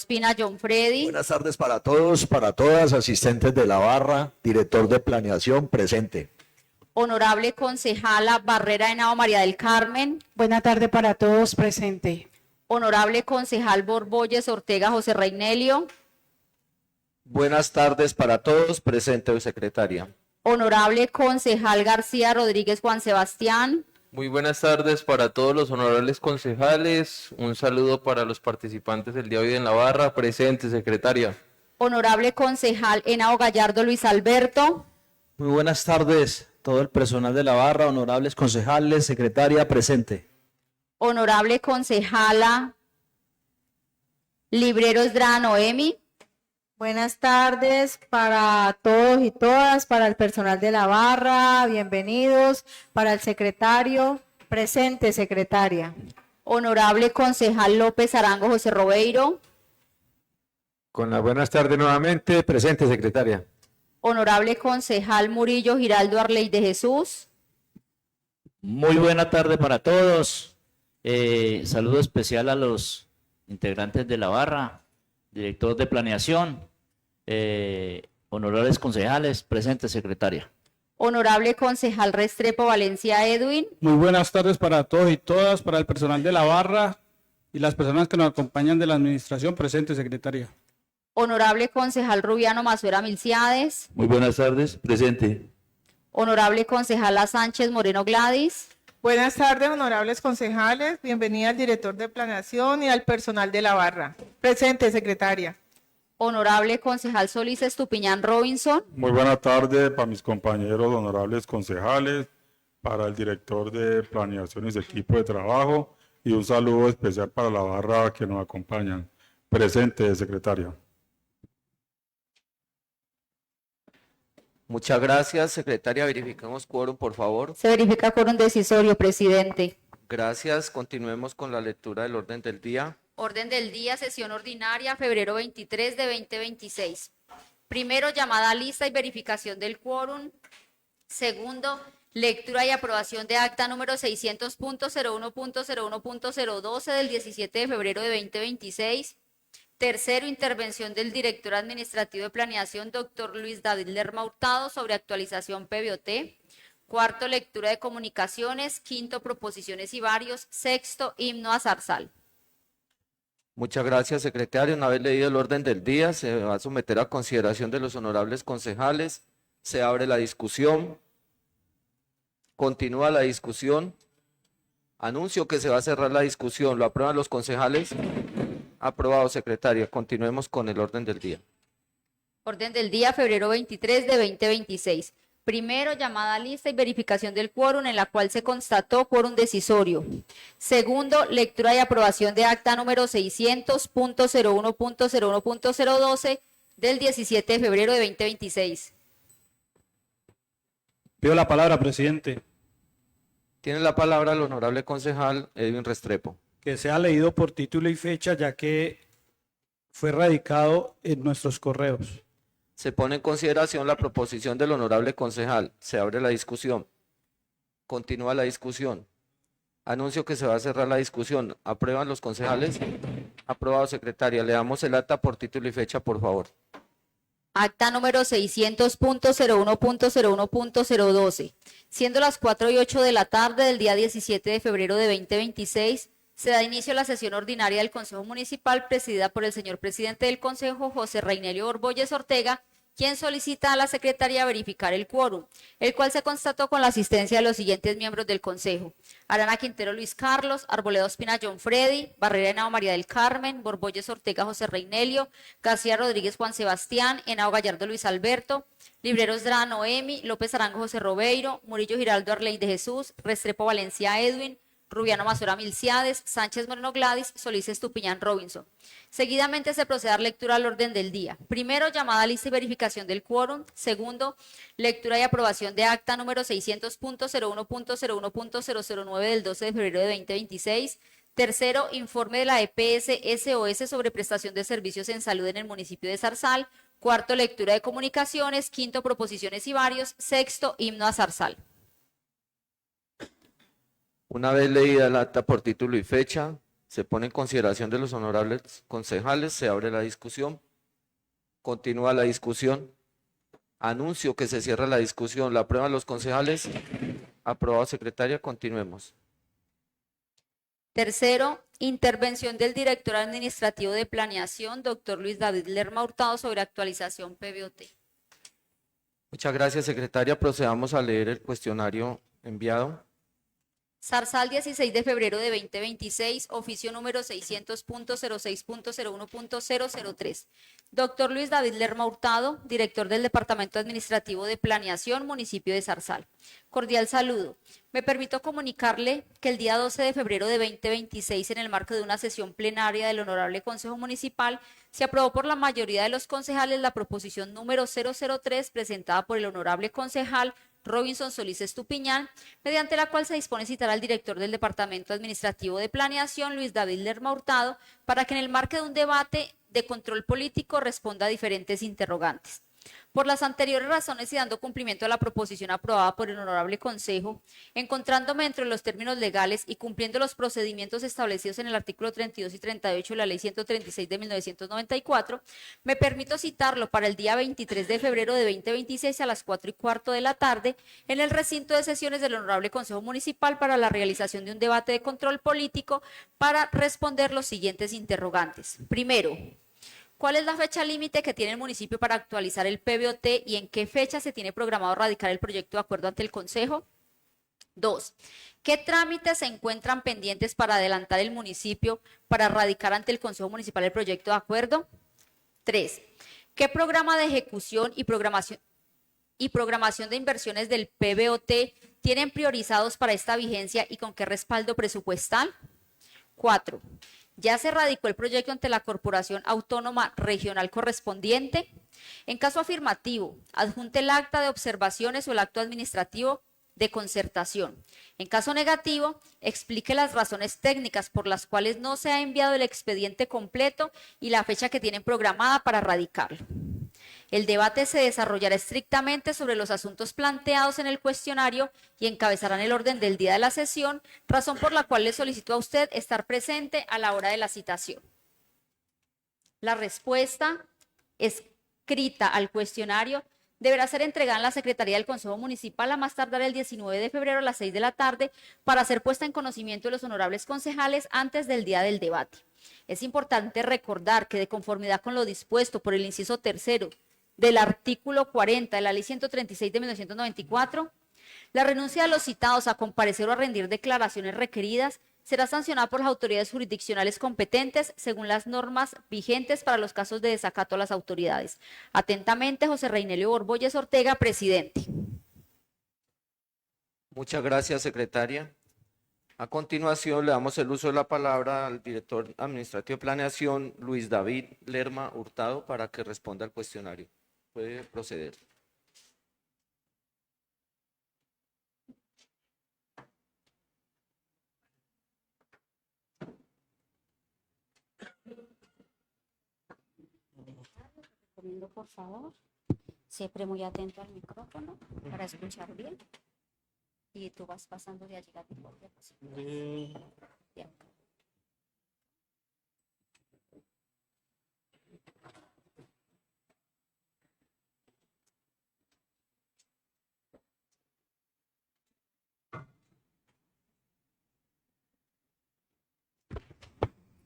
Ospina John Freddy. Buenas tardes para todos, para todas, asistentes de la barra, director de planeación, presente. Honorable concejala Barrera Henao María del Carmen. Buena tarde para todos, presente. Honorable concejal Borboyes Ortega José Reinelio. Buenas tardes para todos, presente secretaria. Honorable concejal García Rodríguez Juan Sebastián. Muy buenas tardes para todos los honorables concejales. Un saludo para los participantes del día de hoy en la barra. Presente, secretaria. Honorable concejal Henao Gallardo Luis Alberto. Muy buenas tardes, todo el personal de la barra, honorables concejales, secretaria, presente. Honorable concejala Librero Esdra Noemi. Buenas tardes para todos y todas, para el personal de la barra, bienvenidos, para el secretario, presente secretaria. Honorable concejal López Arango José Robeiro. Con las buenas tardes nuevamente, presente secretaria. Honorable concejal Murillo Giraldo Arley de Jesús. Muy buena tarde para todos. Saludo especial a los integrantes de la barra, director de planeación, honorables concejales, presente secretaria. Honorable concejal Restrepo Valencia Edwin. Muy buenas tardes para todos y todas, para el personal de la barra y las personas que nos acompañan de la administración, presente secretaria. Honorable concejal Rubiano Masuera Milciades. Muy buenas tardes, presente. Honorable concejala Sánchez Moreno Gladys. Buenas tardes, honorables concejales. Bienvenida al director de planeación y al personal de la barra. Presente, secretaria. Honorable concejal Solís Estupiñán Robinson. Muy buena tarde para mis compañeros honorables concejales, para el director de planeación y su equipo de trabajo, y un saludo especial para la barra que nos acompañan. Presente, secretaria. Muchas gracias, secretaria. Verificamos quórum, por favor. Se verifica quórum decisorio, presidente. Gracias. Continuemos con la lectura del orden del día. Orden del día, sesión ordinaria, febrero 23 de 2026. Primero, llamada a lista y verificación del quórum. Segundo, lectura y aprobación de acta número 600.01.01.012 del 17 de febrero de 2026. Tercero, intervención del director administrativo de planeación, doctor Luis David Lerma Hurtado, sobre actualización PBOT. Cuarto, lectura de comunicaciones. Quinto, proposiciones y varios. Sexto, himno a Zarzal. Muchas gracias, secretario. Una vez leído el orden del día, se va a someter a consideración de los honorables concejales. Se abre la discusión. Continúa la discusión. Anuncio que se va a cerrar la discusión. ¿Lo aprueban los concejales? Aprobado, secretaria. Continuemos con el orden del día. Orden del día, febrero 23 de 2026. Primero, llamada a lista y verificación del quórum, en la cual se constató quórum decisorio. Segundo, lectura y aprobación de acta número 600.01.01.012 del 17 de febrero de 2026. Pido la palabra, presidente. Tiene la palabra el honorable concejal Edwin Restrepo. Que sea leído por título y fecha, ya que fue radicado en nuestros correos. Se pone en consideración la proposición del honorable concejal. Se abre la discusión. Continúa la discusión. Anuncio que se va a cerrar la discusión. ¿Aprueban los concejales? Aprobado, secretaria. Le damos el acta por título y fecha, por favor. Acta número 600.01.01.012. Siendo las 4:08 de la tarde del día 17 de febrero de 2026, se da inicio a la sesión ordinaria del Consejo Municipal, presidida por el señor presidente del Consejo, José Reinelio Borboyes Ortega, quien solicita a la Secretaría verificar el quórum, el cual se constató con la asistencia de los siguientes miembros del Consejo: Arana Quintero Luis Carlos, Arboleda Ospina John Freddy, Barrera Henao María del Carmen, Borboyes Ortega José Reinelio, García Rodríguez Juan Sebastián, Henao Gallardo Luis Alberto, Librero Esdra Noemi, López Arango José Robeiro, Murillo Giraldo Arley de Jesús, Restrepo Valencia Edwin, Rubiano Masuera Milciades, Sánchez Moreno Gladys, Solís Estupiñán Robinson. Seguidamente se procede a dar lectura al orden del día. Primero, llamada a lista y verificación del quórum. Segundo, lectura y aprobación de acta número 600.01.01.009 del 12 de febrero de 2026. Tercero, informe de la EPS SOS sobre prestación de servicios en salud en el municipio de Zarzal. Cuarto, lectura de comunicaciones. Quinto, proposiciones y varios. Sexto, himno a Zarzal. Una vez leída el acta por título y fecha, Se pone en consideración de los honorables concejales, se abre la discusión. Continúa la discusión. Anuncio que se cierra la discusión. ¿La aprueban los concejales? Aprobado, secretaria. Continuemos. Tercero, intervención del director administrativo de planeación, doctor Luis David Lerma Hurtado, sobre actualización PBOT. Muchas gracias, secretaria. Procedamos a leer el cuestionario enviado. Zarzal, 16 de febrero de 2026, oficio número 600.06.01.003. Doctor Luis David Lerma Hurtado, director del Departamento Administrativo de Planeación, municipio de Zarzal. Cordial saludo. Me permito comunicarle que el día 12 de febrero de 2026, en el marco de una sesión plenaria del Honorable Consejo Municipal, se aprobó por la mayoría de los concejales la proposición número 003 presentada por el Honorable Concejal Robinson Solís Estupiñán, mediante la cual se dispone citar al director del Departamento Administrativo de Planeación, Luis David Lerma Hurtado, para que en el marco de un debate de control político responda a diferentes interrogantes. Por las anteriores razones y dando cumplimiento a la proposición aprobada por el Honorable Consejo, encontrándome dentro de los términos legales y cumpliendo los procedimientos establecidos en el artículo 32 y 38 de la Ley 136 de 1994, me permito citarlo para el día 23 de febrero de 2026 a las 4:15 de la tarde en el recinto de sesiones del Honorable Consejo Municipal para la realización de un debate de control político para responder los siguientes interrogantes. Primero, ¿cuál es la fecha límite que tiene el municipio para actualizar el PBOT y en qué fecha se tiene programado radicar el proyecto de acuerdo ante el Consejo? 2. ¿Qué trámites se encuentran pendientes para adelantar el municipio para radicar ante el Consejo Municipal el proyecto de acuerdo? 3. ¿Qué programa de ejecución y programación de inversiones del PBOT tienen priorizados para esta vigencia y con qué respaldo presupuestal? 4. ¿Ya se radicó el proyecto ante la Corporación Autónoma Regional correspondiente? En caso afirmativo, adjunte el acta de observaciones o el acto administrativo de concertación. En caso negativo, explique las razones técnicas por las cuales no se ha enviado el expediente completo y la fecha que tienen programada para radicarlo. El debate se desarrollará estrictamente sobre los asuntos planteados en el cuestionario y encabezarán el orden del día de la sesión, razón por la cual le solicito a usted estar presente a la hora de la citación. La respuesta escrita al cuestionario deberá ser entregada en la Secretaría del Consejo Municipal a más tardar el 19 de febrero a las 6 de la tarde para ser puesta en conocimiento de los honorables concejales antes del día del debate. Es importante recordar que de conformidad con lo dispuesto por el inciso tercero del artículo 40 de la Ley 136 de 1994, la renuncia de los citados a comparecer o a rendir declaraciones requeridas será sancionada por las autoridades jurisdiccionales competentes según las normas vigentes para los casos de desacato a las autoridades. Atentamente, José Reinelio Borboyes Ortega, presidente. Muchas gracias, secretaria. A continuación, le damos el uso de la palabra al director administrativo de planeación, Luis David Lerma Hurtado, para que responda al cuestionario. Puede proceder. Recomiendo, por favor, siempre muy atento al micrófono para escuchar bien. Y tú vas pasando de allí a ti.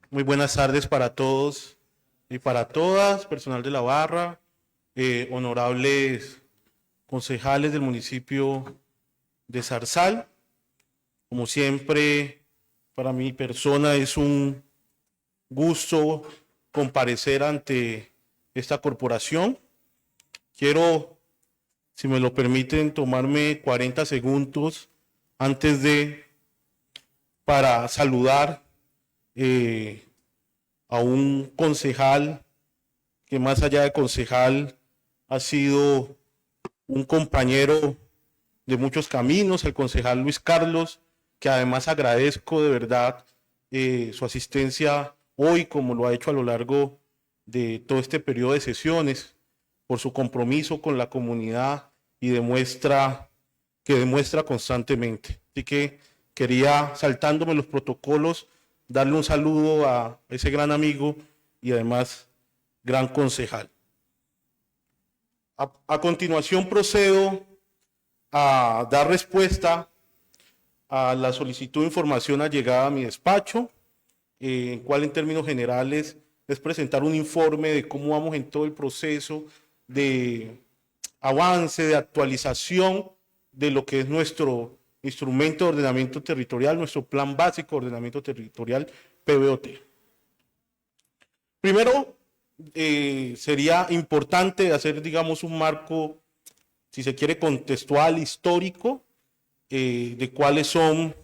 Muy buenas tardes para todos y para todas, personal de la barra, honorables concejales del municipio de Zarzal. Como siempre, para mi persona es un gusto comparecer ante esta corporación. Quiero, si me lo permiten, tomarme 40 segundos para saludar a un concejal que, más allá de concejal, ha sido un compañero de muchos caminos, el concejal Luis Carlos, que además agradezco de verdad su asistencia hoy, como lo ha hecho a lo largo de todo este periodo de sesiones, por su compromiso con la comunidad y demuestra constantemente. Así que quería, saltándome los protocolos darle un saludo a ese gran amigo y además gran concejal. A continuación procedo a dar respuesta a la solicitud de información allegada a mi despacho, en cual en términos generales es presentar un informe de cómo vamos en todo el proceso de avance, de actualización de lo que es nuestro instrumento de ordenamiento territorial, nuestro plan básico de ordenamiento territorial, PBOT. Primero, sería importante hacer, digamos, un marco, si se quiere, contextual, histórico, de cuáles son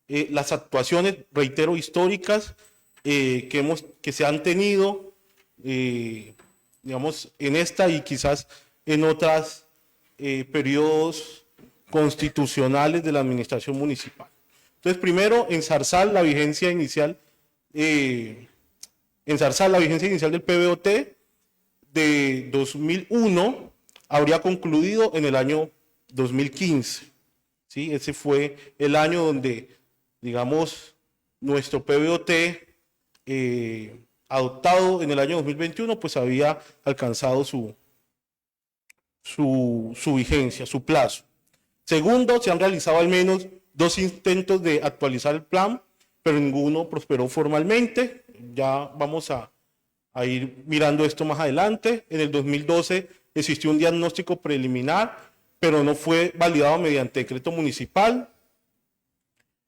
las actuaciones, reitero, históricas que se han tenido, digamos, en esta y quizás en otros periodos constitucionales de la administración municipal. Entonces, primero, enzarzar la vigencia inicial del PBOT de 2001 habría concluido en el año 2015. ¿Sí? Ese fue el año donde, digamos, nuestro PBOT adoptado en el año 2021, pues había alcanzado su vigencia, su plazo. Segundo, se han realizado al menos 2 intentos de actualizar el plan, pero ninguno prosperó formalmente. Ya vamos a ir mirando esto más adelante. En el 2012 existió un diagnóstico preliminar, pero no fue validado mediante decreto municipal.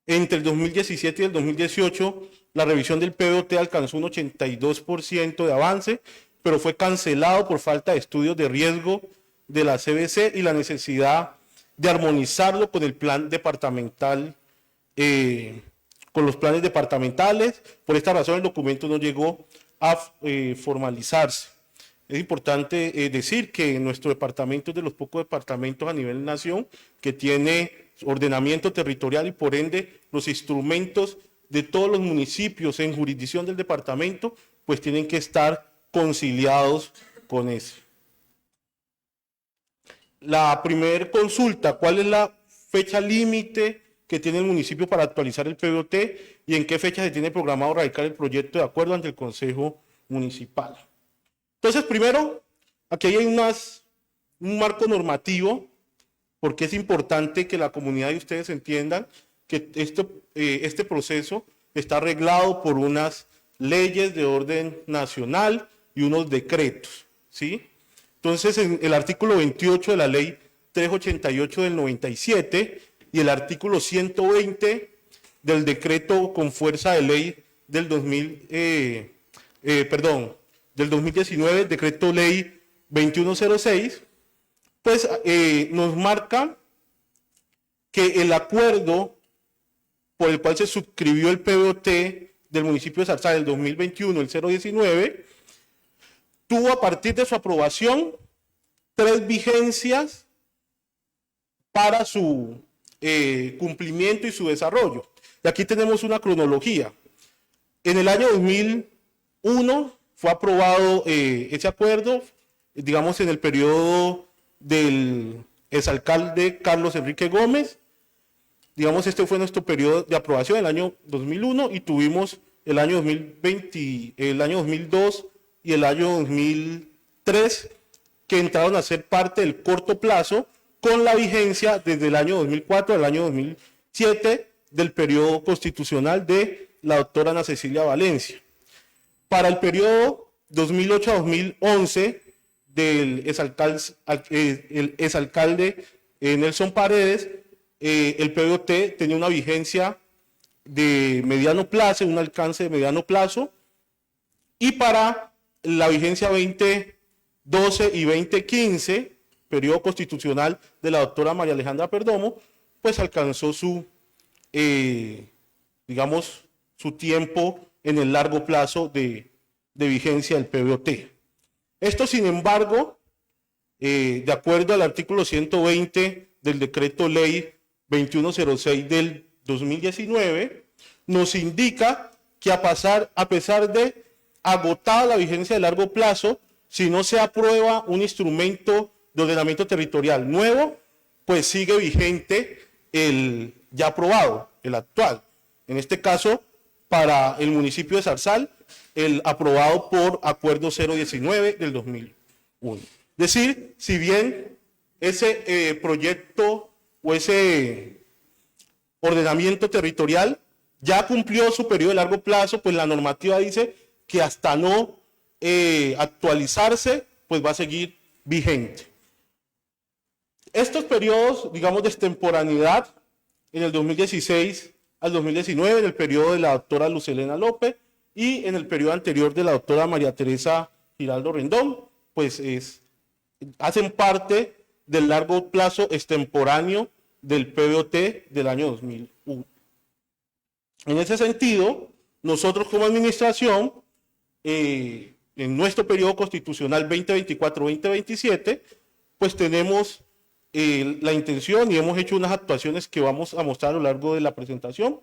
Entre el 2017 y el 2018, la revisión del PBOT alcanzó un 82% de avance, pero fue cancelado por falta de estudios de riesgo de la CBC y la necesidad de armonizarlo con el plan departamental, con los planes departamentales. Por esta razón, el documento no llegó a formalizarse. Es importante decir que nuestro departamento es de los pocos departamentos a nivel nación que tiene ordenamiento territorial y por ende los instrumentos de todos los municipios en jurisdicción del departamento pues tienen que estar conciliados con eso. La primera consulta, ¿cuál es la fecha límite que tiene el municipio para actualizar el PBOT y en qué fecha se tiene programado radicar el proyecto de acuerdo ante el Consejo Municipal? Entonces, primero, aquí hay un marco normativo, porque es importante que la comunidad y ustedes entiendan que este proceso está arreglado por unas leyes de orden nacional y unos decretos, ¿sí? Entonces, en el artículo 28 de la ley 388 del 97 y el artículo 120 del decreto con fuerza de ley del 2019, decreto ley 2106, pues nos marca que el acuerdo por el cual se suscribió el PBOT del municipio de Zarzal del 2021, el 019, tuvo a partir de su aprobación 3 vigencias para su cumplimiento y su desarrollo. Y aquí tenemos una cronología. En el año 2001 fue aprobado ese acuerdo, digamos en el periodo del exalcalde Carlos Enrique Gómez. Digamos, este fue nuestro periodo de aprobación, el año 2001, y tuvimos el año 2020, el año 2002 y el año 2003, que entraron a ser parte del corto plazo, con la vigencia desde el año 2004 al año 2007 del periodo constitucional de la doctora Ana Cecilia Valencia. Para el periodo 2008 a 2011 del exalcalde Nelson Paredes, el PBOT tenía una vigencia de mediano plazo, un alcance de mediano plazo, y para la vigencia 2012 y 2015, periodo constitucional de la doctora María Alejandra Perdomo, pues alcanzó su tiempo en el largo plazo de vigencia del PBOT. Esto, sin embargo, de acuerdo al artículo 120 del decreto ley 2106 del 2019, nos indica que a pesar de agotada la vigencia de largo plazo, si no se aprueba un instrumento de ordenamiento territorial nuevo, pues sigue vigente el ya aprobado, el actual. En este caso, para el municipio de Zarzal, el aprobado por Acuerdo 019 del 2001. Es decir, si bien ese proyecto o ese ordenamiento territorial ya cumplió su periodo de largo plazo, pues la normativa dice que hasta no actualizarse, pues va a seguir vigente. Estos periodos, digamos, de extemporaneidad, en el 2016 al 2019, en el periodo de la doctora Lucelena López y en el periodo anterior de la doctora María Teresa Giraldo Rendón, pues hacen parte del largo plazo extemporáneo del PBOT del año 2001. En ese sentido, nosotros como administración, en nuestro periodo constitucional 2024-2027, pues tenemos la intención y hemos hecho unas actuaciones que vamos a mostrar a lo largo de la presentación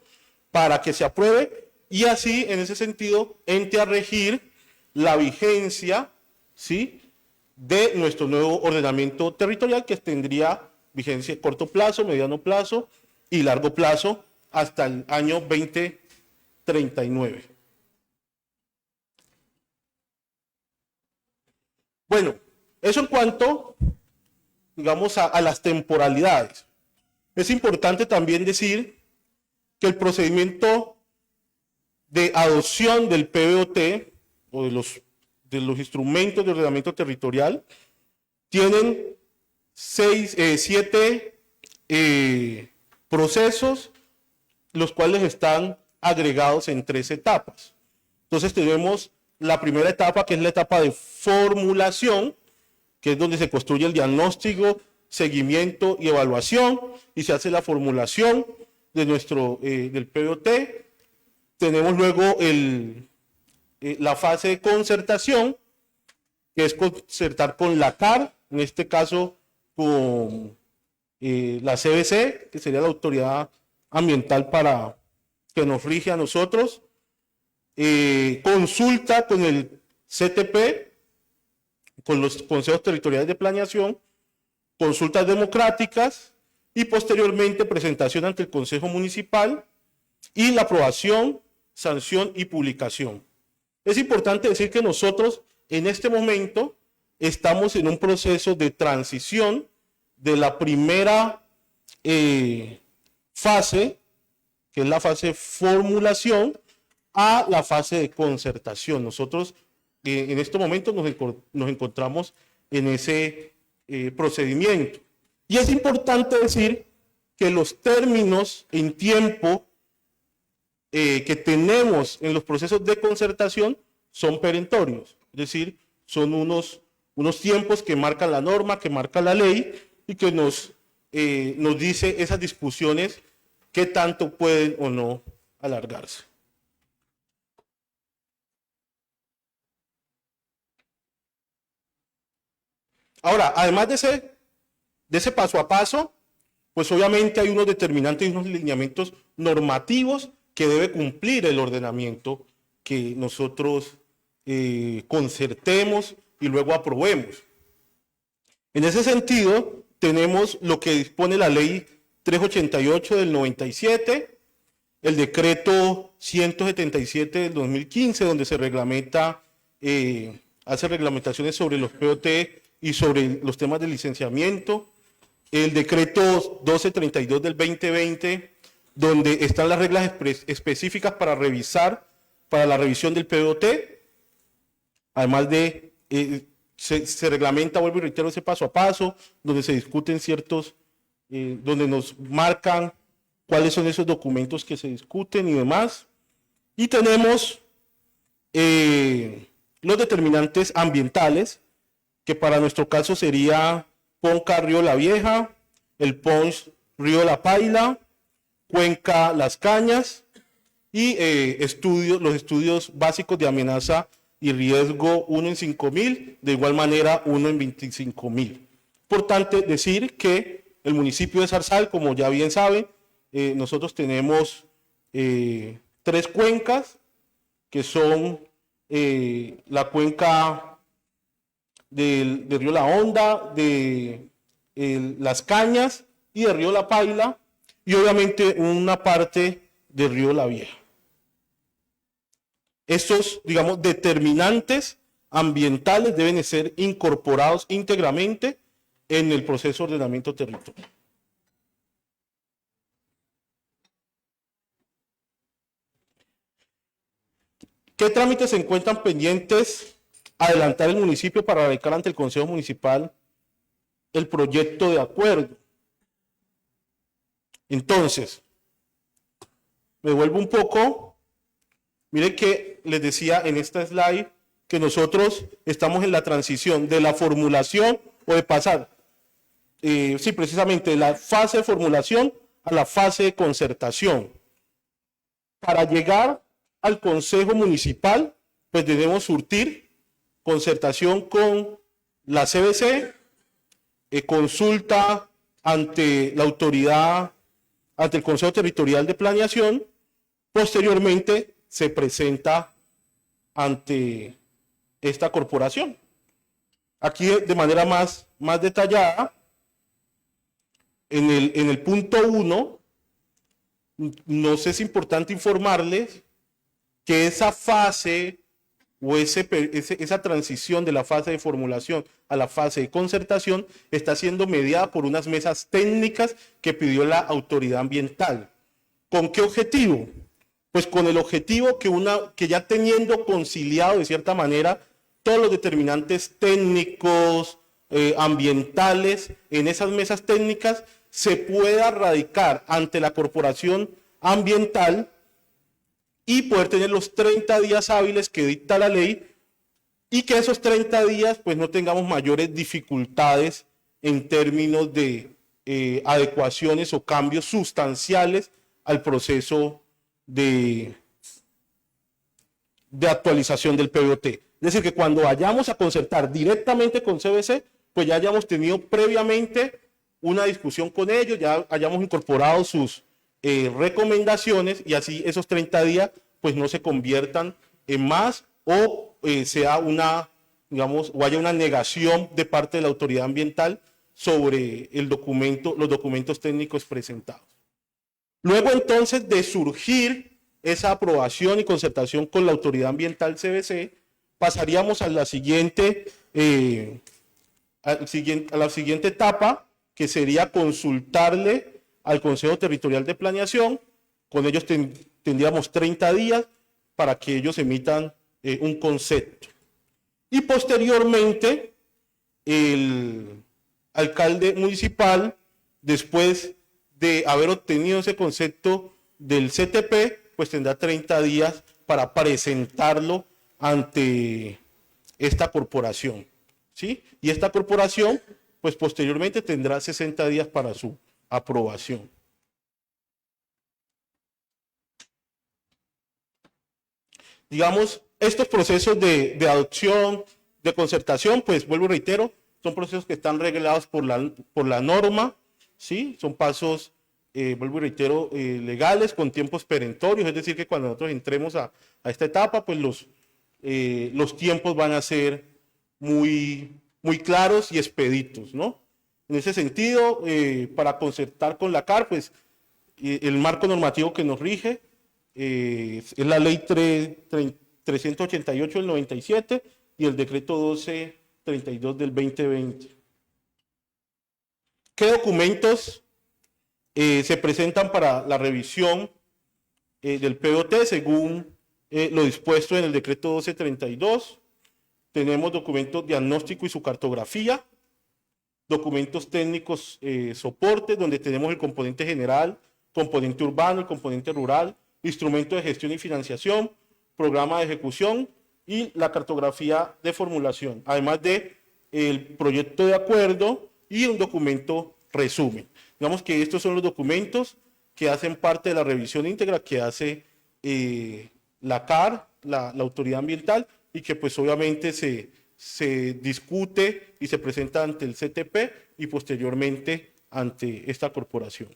para que se apruebe y así, en ese sentido, entre a regir la vigencia, ¿sí?, de nuestro nuevo ordenamiento territorial, que tendría vigencia a corto plazo, mediano plazo y largo plazo hasta el año 2039. Bueno, eso en cuanto, digamos, a las temporalidades. Es importante también decir que el procedimiento de adopción del PBOT o de los instrumentos de ordenamiento territorial tienen 7 procesos, los cuales están agregados en 3 etapas. Entonces tenemos la primera etapa, que es la etapa de formulación, que es donde se construye el diagnóstico, seguimiento y evaluación, y se hace la formulación de del PBOT. Tenemos luego la fase de concertación, que es concertar con la CAR, en este caso con la CBC, que sería la autoridad ambiental que nos rige a nosotros, consulta con el CTP, con los consejos territoriales de planeación, consultas democráticas y posteriormente presentación ante el Consejo Municipal y la aprobación, sanción y publicación. Es importante decir que nosotros en este momento estamos en un proceso de transición de la primera fase, que es la fase de formulación, a la fase de concertación. Nosotros en este momento nos encontramos en ese procedimiento. Y es importante decir que los términos en tiempo que tenemos en los procesos de concertación son perentorios, es decir, son unos tiempos que marcan la norma, que marca la ley y que nos dice esas discusiones qué tanto pueden o no alargarse. Ahora, además de ese paso a paso, pues obviamente hay unos determinantes y unos lineamientos normativos que debe cumplir el ordenamiento que nosotros concertemos y luego aprobemos. En ese sentido, tenemos lo que dispone la ley 388 del 97, el decreto 177 del 2015, donde se reglamenta, hace reglamentaciones sobre los POT y sobre los temas de licenciamiento, el decreto 1232 del 2020, donde están las reglas específicas para la revisión del PBOT, además de, se reglamenta, vuelvo y reitero, ese paso a paso, donde se discuten donde nos marcan cuáles son esos documentos que se discuten y demás. Y tenemos los determinantes ambientales, que para nuestro caso sería Ponca Río La Vieja, el Pons Río La Paila, Cuenca Las Cañas y los estudios básicos de amenaza y riesgo 1 en 5.000, de igual manera 1 en 25.000. Importante decir que el municipio de Zarzal, como ya bien saben, nosotros tenemos 3 cuencas, que son la cuenca del Río La Honda, de Las Cañas y del Río La Paila, y obviamente una parte del Río La Vieja. estos, digamos, determinantes ambientales deben ser incorporados íntegramente en el proceso de ordenamiento territorial. ¿Qué trámites se encuentran pendientes? Adelantar el municipio para radicar ante el Consejo Municipal el proyecto de acuerdo. Entonces, me vuelvo un poco. Mire que les decía en esta slide que nosotros estamos en la transición de la formulación o de pasar, sí, precisamente de la fase de formulación a la fase de concertación. Para llegar al Consejo Municipal, pues debemos surtir concertación con la CBC, consulta ante la autoridad, ante el Consejo Territorial de Planeación, posteriormente se presenta ante esta corporación. Aquí de manera más detallada, en el punto 1, nos es importante informarles que esa fase o esa transición de la fase de formulación a la fase de concertación está siendo mediada por unas mesas técnicas que pidió la autoridad ambiental. ¿Con qué objetivo? Pues con el objetivo que ya teniendo conciliado de cierta manera todos los determinantes técnicos, ambientales, en esas mesas técnicas se pueda radicar ante la corporación ambiental y poder tener los 30 días hábiles que dicta la ley y que esos 30 días pues no tengamos mayores dificultades en términos de adecuaciones o cambios sustanciales al proceso de actualización del PBOT. Es decir, que cuando vayamos a concertar directamente con CBC, pues ya hayamos tenido previamente una discusión con ellos, ya hayamos incorporado sus recomendaciones y así esos 30 días pues no se conviertan en más o sea una, digamos, o haya una negación de parte de la autoridad ambiental sobre el documento, los documentos técnicos presentados. Luego entonces de surgir esa aprobación y concertación con la autoridad ambiental CBC, pasaríamos a la siguiente etapa, que sería consultarle al Consejo Territorial de Planeación. Con ellos tendríamos 30 días para que ellos emitan un concepto. Y posteriormente, el alcalde municipal, después de haber obtenido ese concepto del CTP, pues tendrá 30 días para presentarlo ante esta corporación, ¿sí? Y esta corporación, pues posteriormente tendrá 60 días para su aprobación. Digamos, estos procesos de adopción, de concertación, pues vuelvo y reitero, son procesos que están reglados por la norma, ¿sí? Son pasos, vuelvo y reitero, legales con tiempos perentorios, es decir, que cuando nosotros entremos a esta etapa, pues los tiempos van a ser muy claros y expeditos, ¿no? En ese sentido, para concertar con la CAR, pues el marco normativo que nos rige es la ley 388 del 97 y el decreto 1232 del 2020. ¿Qué documentos se presentan para la revisión del PBOT según lo dispuesto en el decreto 1232? Tenemos documentos diagnóstico y su cartografía, documentos técnicos soportes, donde tenemos el componente general, componente urbano, el componente rural, instrumento de gestión y financiación, programa de ejecución y la cartografía de formulación, además de el proyecto de acuerdo y un documento resumen. Digamos que estos son los documentos que hacen parte de la revisión íntegra que hace la CAR, la autoridad ambiental, y que pues obviamente se discute y se presenta ante el CTP y posteriormente ante esta corporación.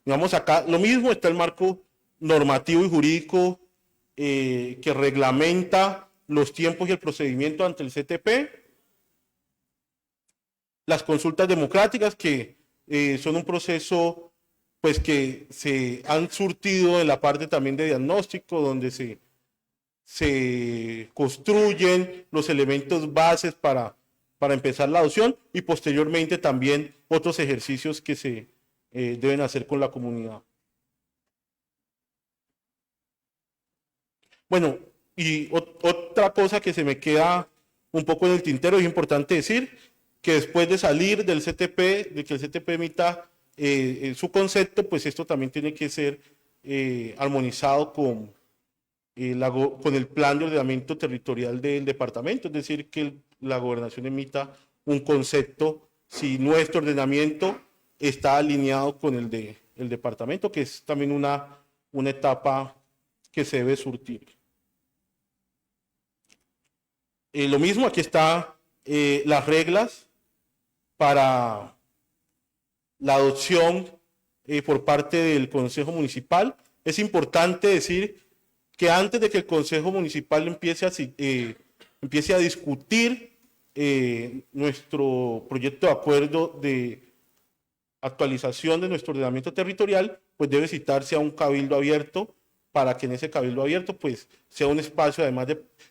Digamos acá lo mismo, está el marco normativo y jurídico que reglamenta los tiempos y el procedimiento ante el CTP, las consultas democráticas que son un proceso pues que se han surtido en la parte también de diagnóstico, donde se construyen los elementos bases para empezar la adopción y posteriormente también otros ejercicios que se deben hacer con la comunidad. Bueno, y otra cosa que se me queda un poco en el tintero, es importante decir que después de salir del CTP, de que el CTP emita su concepto, pues esto también tiene que ser armonizado con el plan de ordenamiento territorial del departamento, es decir, que la gobernación emita un concepto si nuestro ordenamiento está alineado con el del departamento, que es también una etapa que se debe surtir. Lo mismo, aquí están las reglas para la adopción por parte del Consejo Municipal. Es importante decir que antes de que el Consejo Municipal empiece a discutir nuestro proyecto de acuerdo de actualización de nuestro ordenamiento territorial, pues debe citarse a un cabildo abierto, para que en ese cabildo abierto pues sea un espacio,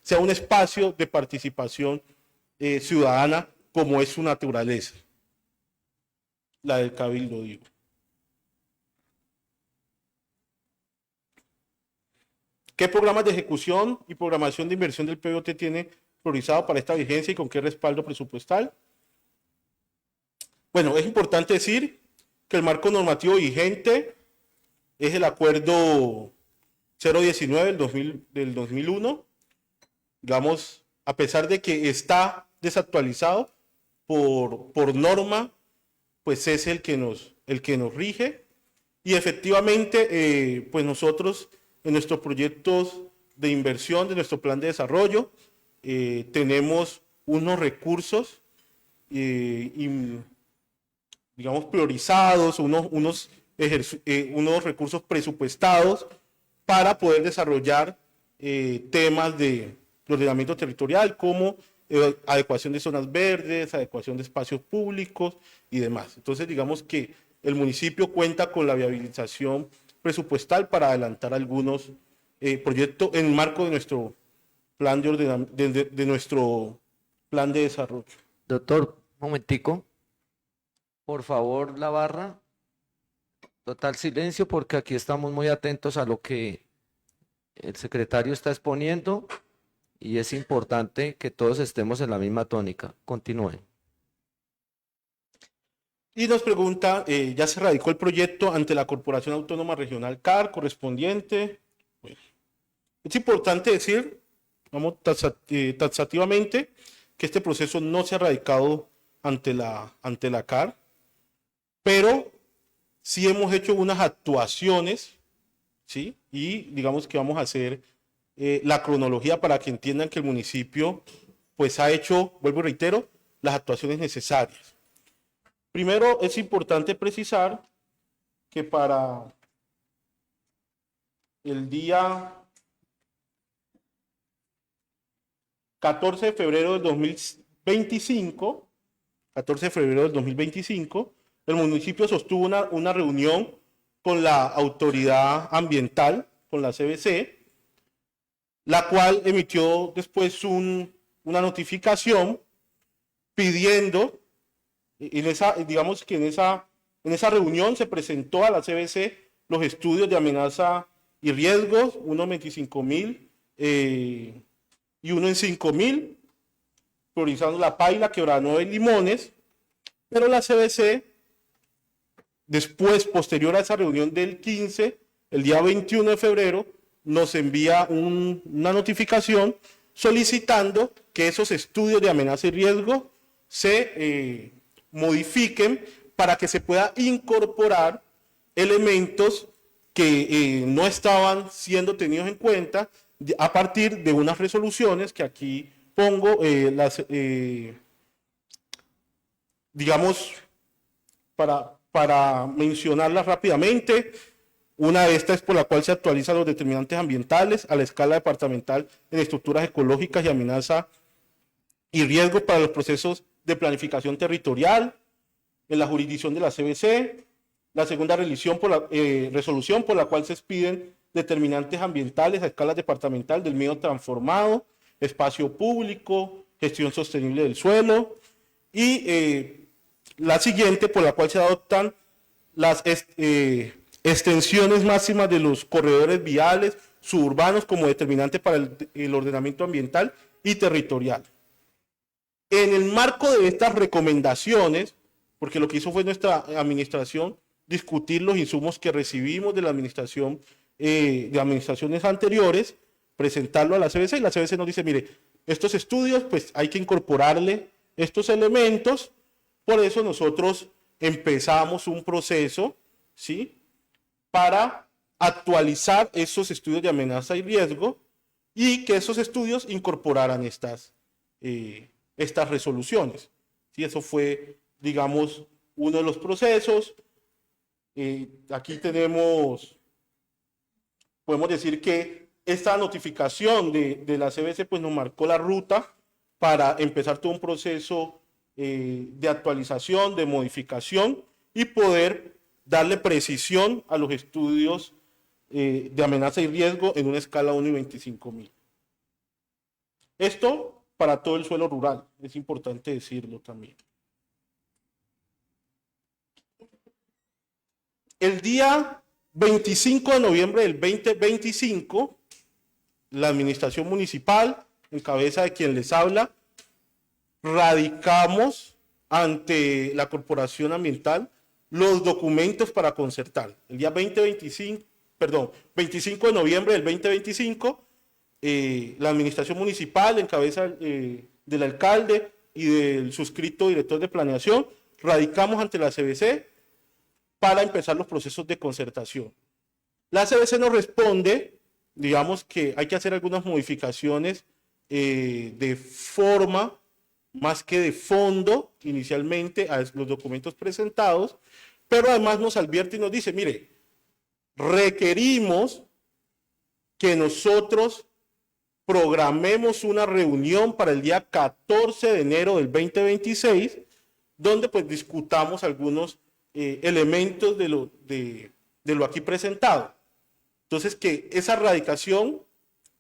sea un espacio de participación ciudadana, como es su naturaleza, la del cabildo, digo. ¿Qué programas de ejecución y programación de inversión del PBOT tiene priorizado para esta vigencia y con qué respaldo presupuestal? Bueno, es importante decir que el marco normativo vigente es el acuerdo 019 del 2001, digamos, a pesar de que está desactualizado por norma, pues es el que nos rige, y efectivamente, pues nosotros en nuestros proyectos de inversión, de nuestro plan de desarrollo, tenemos unos recursos, digamos, priorizados, unos recursos presupuestados para poder desarrollar temas de ordenamiento territorial como adecuación de zonas verdes, adecuación de espacios públicos y demás. Entonces, digamos que el municipio cuenta con la viabilización presupuestal para adelantar algunos proyectos en el marco de nuestro plan de nuestro plan de desarrollo. Doctor, un momentico. Por favor, la barra. Total silencio, porque aquí estamos muy atentos a lo que el secretario está exponiendo y es importante que todos estemos en la misma tónica. Continúen. Y nos pregunta, ¿ya se radicó el proyecto ante la Corporación Autónoma Regional CAR correspondiente? Bueno, es importante decir, vamos, taxativamente, que este proceso no se ha radicado ante la CAR, pero sí hemos hecho unas actuaciones, ¿sí? Y digamos que vamos a hacer la cronología para que entiendan que el municipio pues ha hecho, vuelvo y reitero, las actuaciones necesarias. Primero, es importante precisar que para el día 14 de febrero del 2025, el municipio sostuvo una reunión con la autoridad ambiental, con la CBC, la cual emitió después una notificación pidiendo, digamos que en esa reunión se presentó a la CBC los estudios de amenaza y riesgos, uno en 25.000 y uno en 5.000, priorizando La Paila, Quebranova y Limones, pero la CBC, después, posterior a esa reunión del 15, el día 21 de febrero, nos envía una notificación solicitando que esos estudios de amenaza y riesgo se modifiquen para que se pueda incorporar elementos que no estaban siendo tenidos en cuenta a partir de unas resoluciones que aquí pongo, digamos, para mencionarlas rápidamente. Una de estas es por la cual se actualizan los determinantes ambientales a la escala departamental en estructuras ecológicas y amenaza y riesgo para los procesos de planificación territorial en la jurisdicción de la CBC. La segunda resolución por la cual se expiden determinantes ambientales a escala departamental del medio transformado, espacio público, gestión sostenible del suelo. Y la siguiente por la cual se adoptan las extensiones máximas de los corredores viales suburbanos como determinante para el ordenamiento ambiental y territorial. En el marco de estas recomendaciones, porque lo que hizo fue nuestra administración discutir los insumos que recibimos de la administración, de administraciones anteriores, presentarlo a la CBC, y la CBC nos dice, mire, estos estudios pues hay que incorporarle estos elementos. Por eso nosotros empezamos un proceso, ¿sí?, para actualizar esos estudios de amenaza y riesgo y que esos estudios incorporaran estas resoluciones. ¿Sí? Eso fue, digamos, uno de los procesos. Aquí podemos decir que esta notificación de la CBC pues nos marcó la ruta para empezar todo un proceso de actualización, de modificación y poder darle precisión a los estudios de amenaza y riesgo en una escala 1 y 25.000. Esto para todo el suelo rural, es importante decirlo también. El día 25 de noviembre del 2025, la administración municipal, en cabeza de quien les habla, radicamos ante la Corporación Ambiental los documentos para concertar. El día 25 de noviembre del 2025, la administración municipal, en cabeza del alcalde y del suscrito director de planeación, radicamos ante la CBC para empezar los procesos de concertación. La CBC nos responde, digamos que hay que hacer algunas modificaciones de forma más que de fondo inicialmente a los documentos presentados, pero además nos advierte y nos dice, mire, requerimos que nosotros programemos una reunión para el día 14 de enero del 2026, donde pues discutamos algunos elementos de lo aquí presentado. Entonces, que esa radicación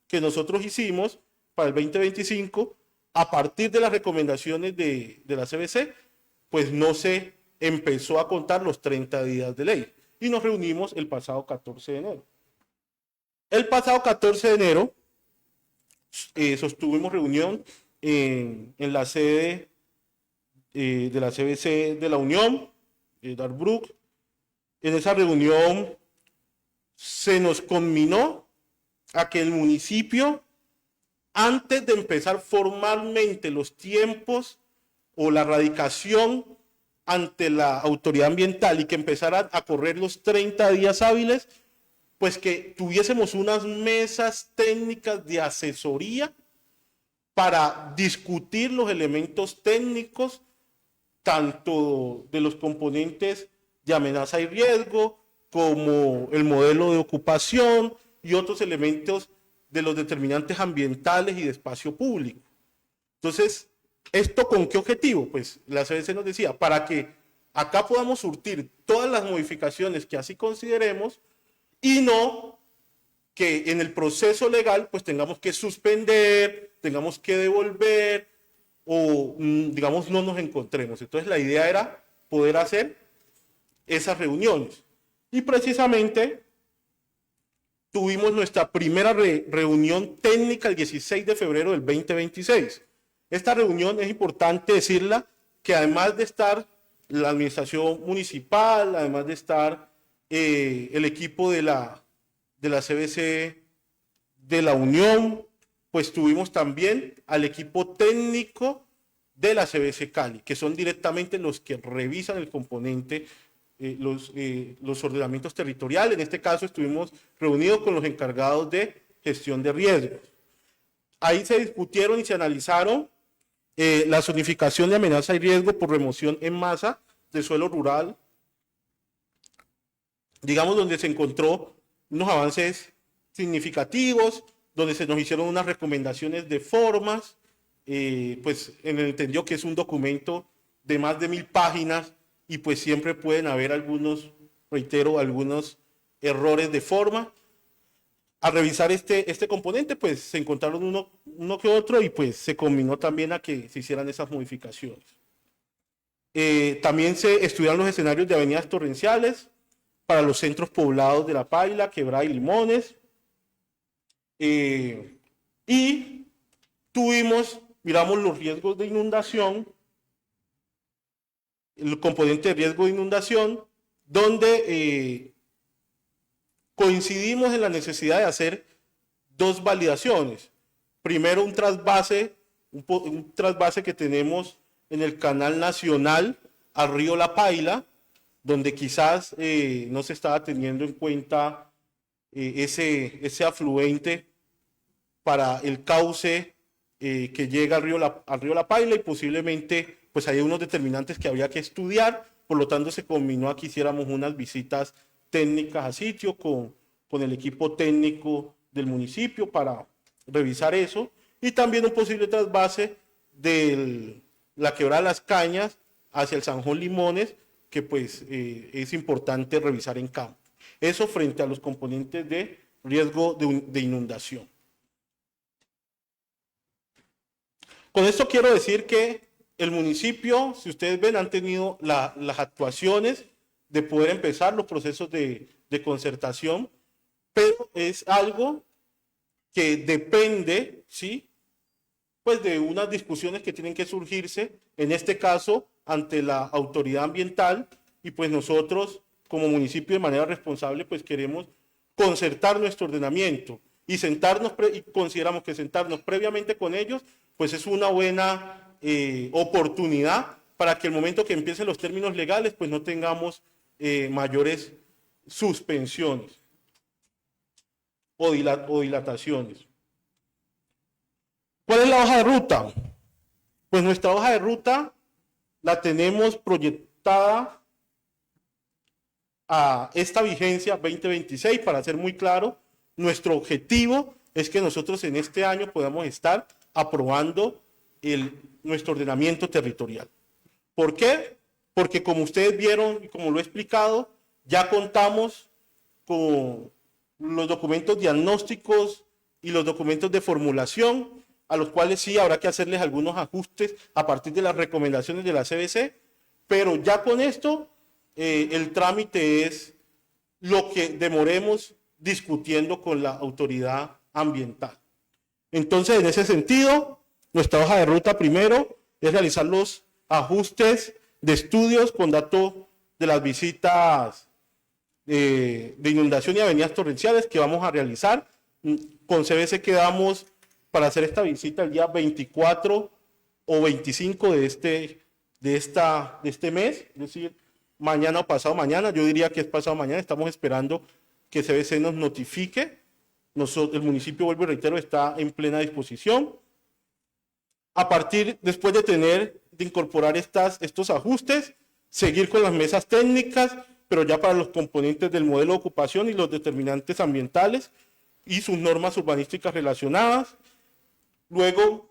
que nosotros hicimos para el 2025, a partir de las recomendaciones de la CBC, pues no se empezó a contar los 30 días de ley. Y nos reunimos el pasado 14 de enero. El pasado 14 de enero sostuvimos reunión en la sede de la CBC de la Unión, Darbrook. En esa reunión se nos conminó a que el municipio, antes de empezar formalmente los tiempos o la radicación ante la autoridad ambiental y que empezaran a correr los 30 días hábiles, pues que tuviésemos unas mesas técnicas de asesoría para discutir los elementos técnicos, tanto de los componentes de amenaza y riesgo, como el modelo de ocupación y otros elementos de los determinantes ambientales y de espacio público. Entonces, ¿esto con qué objetivo? Pues la CBC nos decía, para que acá podamos surtir todas las modificaciones que así consideremos y no que en el proceso legal pues tengamos que suspender, tengamos que devolver o digamos no nos encontremos. Entonces la idea era poder hacer esas reuniones. Y precisamente tuvimos nuestra primera reunión técnica el 16 de febrero del 2026. Esta reunión es importante decirla que además de estar la administración municipal, además de estar el equipo de la CBC de la Unión, pues tuvimos también al equipo técnico de la CBC Cali, que son directamente los que revisan el componente, los ordenamientos territoriales. En este caso estuvimos reunidos con los encargados de gestión de riesgos. Ahí se discutieron y se analizaron la zonificación de amenaza y riesgo por remoción en masa de suelo rural, digamos, donde se encontró unos avances significativos, donde se nos hicieron unas recomendaciones de formas, pues entendió que es un documento de más de 1000 páginas y pues siempre pueden haber algunos reitero, algunos errores de forma. Al revisar este componente, pues se encontraron uno que otro y pues se combinó también a que se hicieran esas modificaciones. También se estudiaron los escenarios de avenidas torrenciales para los centros poblados de La Paila, Quebrada y Limones. Y miramos los riesgos de inundación, el componente de riesgo de inundación, donde coincidimos en la necesidad de hacer dos validaciones. Primero, un trasvase que tenemos en el canal nacional al río La Paila, donde quizás no se estaba teniendo en cuenta ese afluente para el cauce que llega al río La Paila, y posiblemente pues hay unos determinantes que habría que estudiar. Por lo tanto, se combinó a que hiciéramos unas visitas técnicas a sitio con el equipo técnico del municipio para revisar eso, y también un posible trasvase de la Quebrada Las Cañas hacia el Sanjón Limones, que pues es importante revisar en campo. Eso frente a los componentes de riesgo de inundación. Con esto quiero decir que el municipio, si ustedes ven, han tenido las actuaciones de poder empezar los procesos de concertación, pero es algo que depende, ¿sí?, pues de unas discusiones que tienen que surgirse, en este caso, ante la autoridad ambiental, y pues nosotros, como municipio, de manera responsable, pues queremos concertar nuestro ordenamiento y y consideramos que sentarnos previamente con ellos, pues es una buena oportunidad para que el momento que empiecen los términos legales, pues no tengamos mayores suspensiones o dilataciones. ¿Cuál es la hoja de ruta? Pues nuestra hoja de ruta la tenemos proyectada a esta vigencia 2026. Para ser muy claro, nuestro objetivo es que nosotros en este año podamos estar aprobando nuestro ordenamiento territorial. ¿Por qué? Porque como ustedes vieron y como lo he explicado, ya contamos con los documentos diagnósticos y los documentos de formulación, a los cuales sí habrá que hacerles algunos ajustes a partir de las recomendaciones de la CBC, pero ya con esto el trámite es lo que demoremos discutiendo con la autoridad ambiental. Entonces, en ese sentido, nuestra hoja de ruta primero es realizar los ajustes de estudios con datos de las visitas de inundación y avenidas torrenciales que vamos a realizar. Con CBC quedamos para hacer esta visita el día 24 o 25 de este mes, es decir, mañana o pasado mañana. Yo diría que es pasado mañana. Estamos esperando que CBC nos notifique. El municipio, vuelvo y reitero, está en plena disposición. Después de incorporar estos ajustes, seguir con las mesas técnicas, pero ya para los componentes del modelo de ocupación y los determinantes ambientales y sus normas urbanísticas relacionadas. Luego,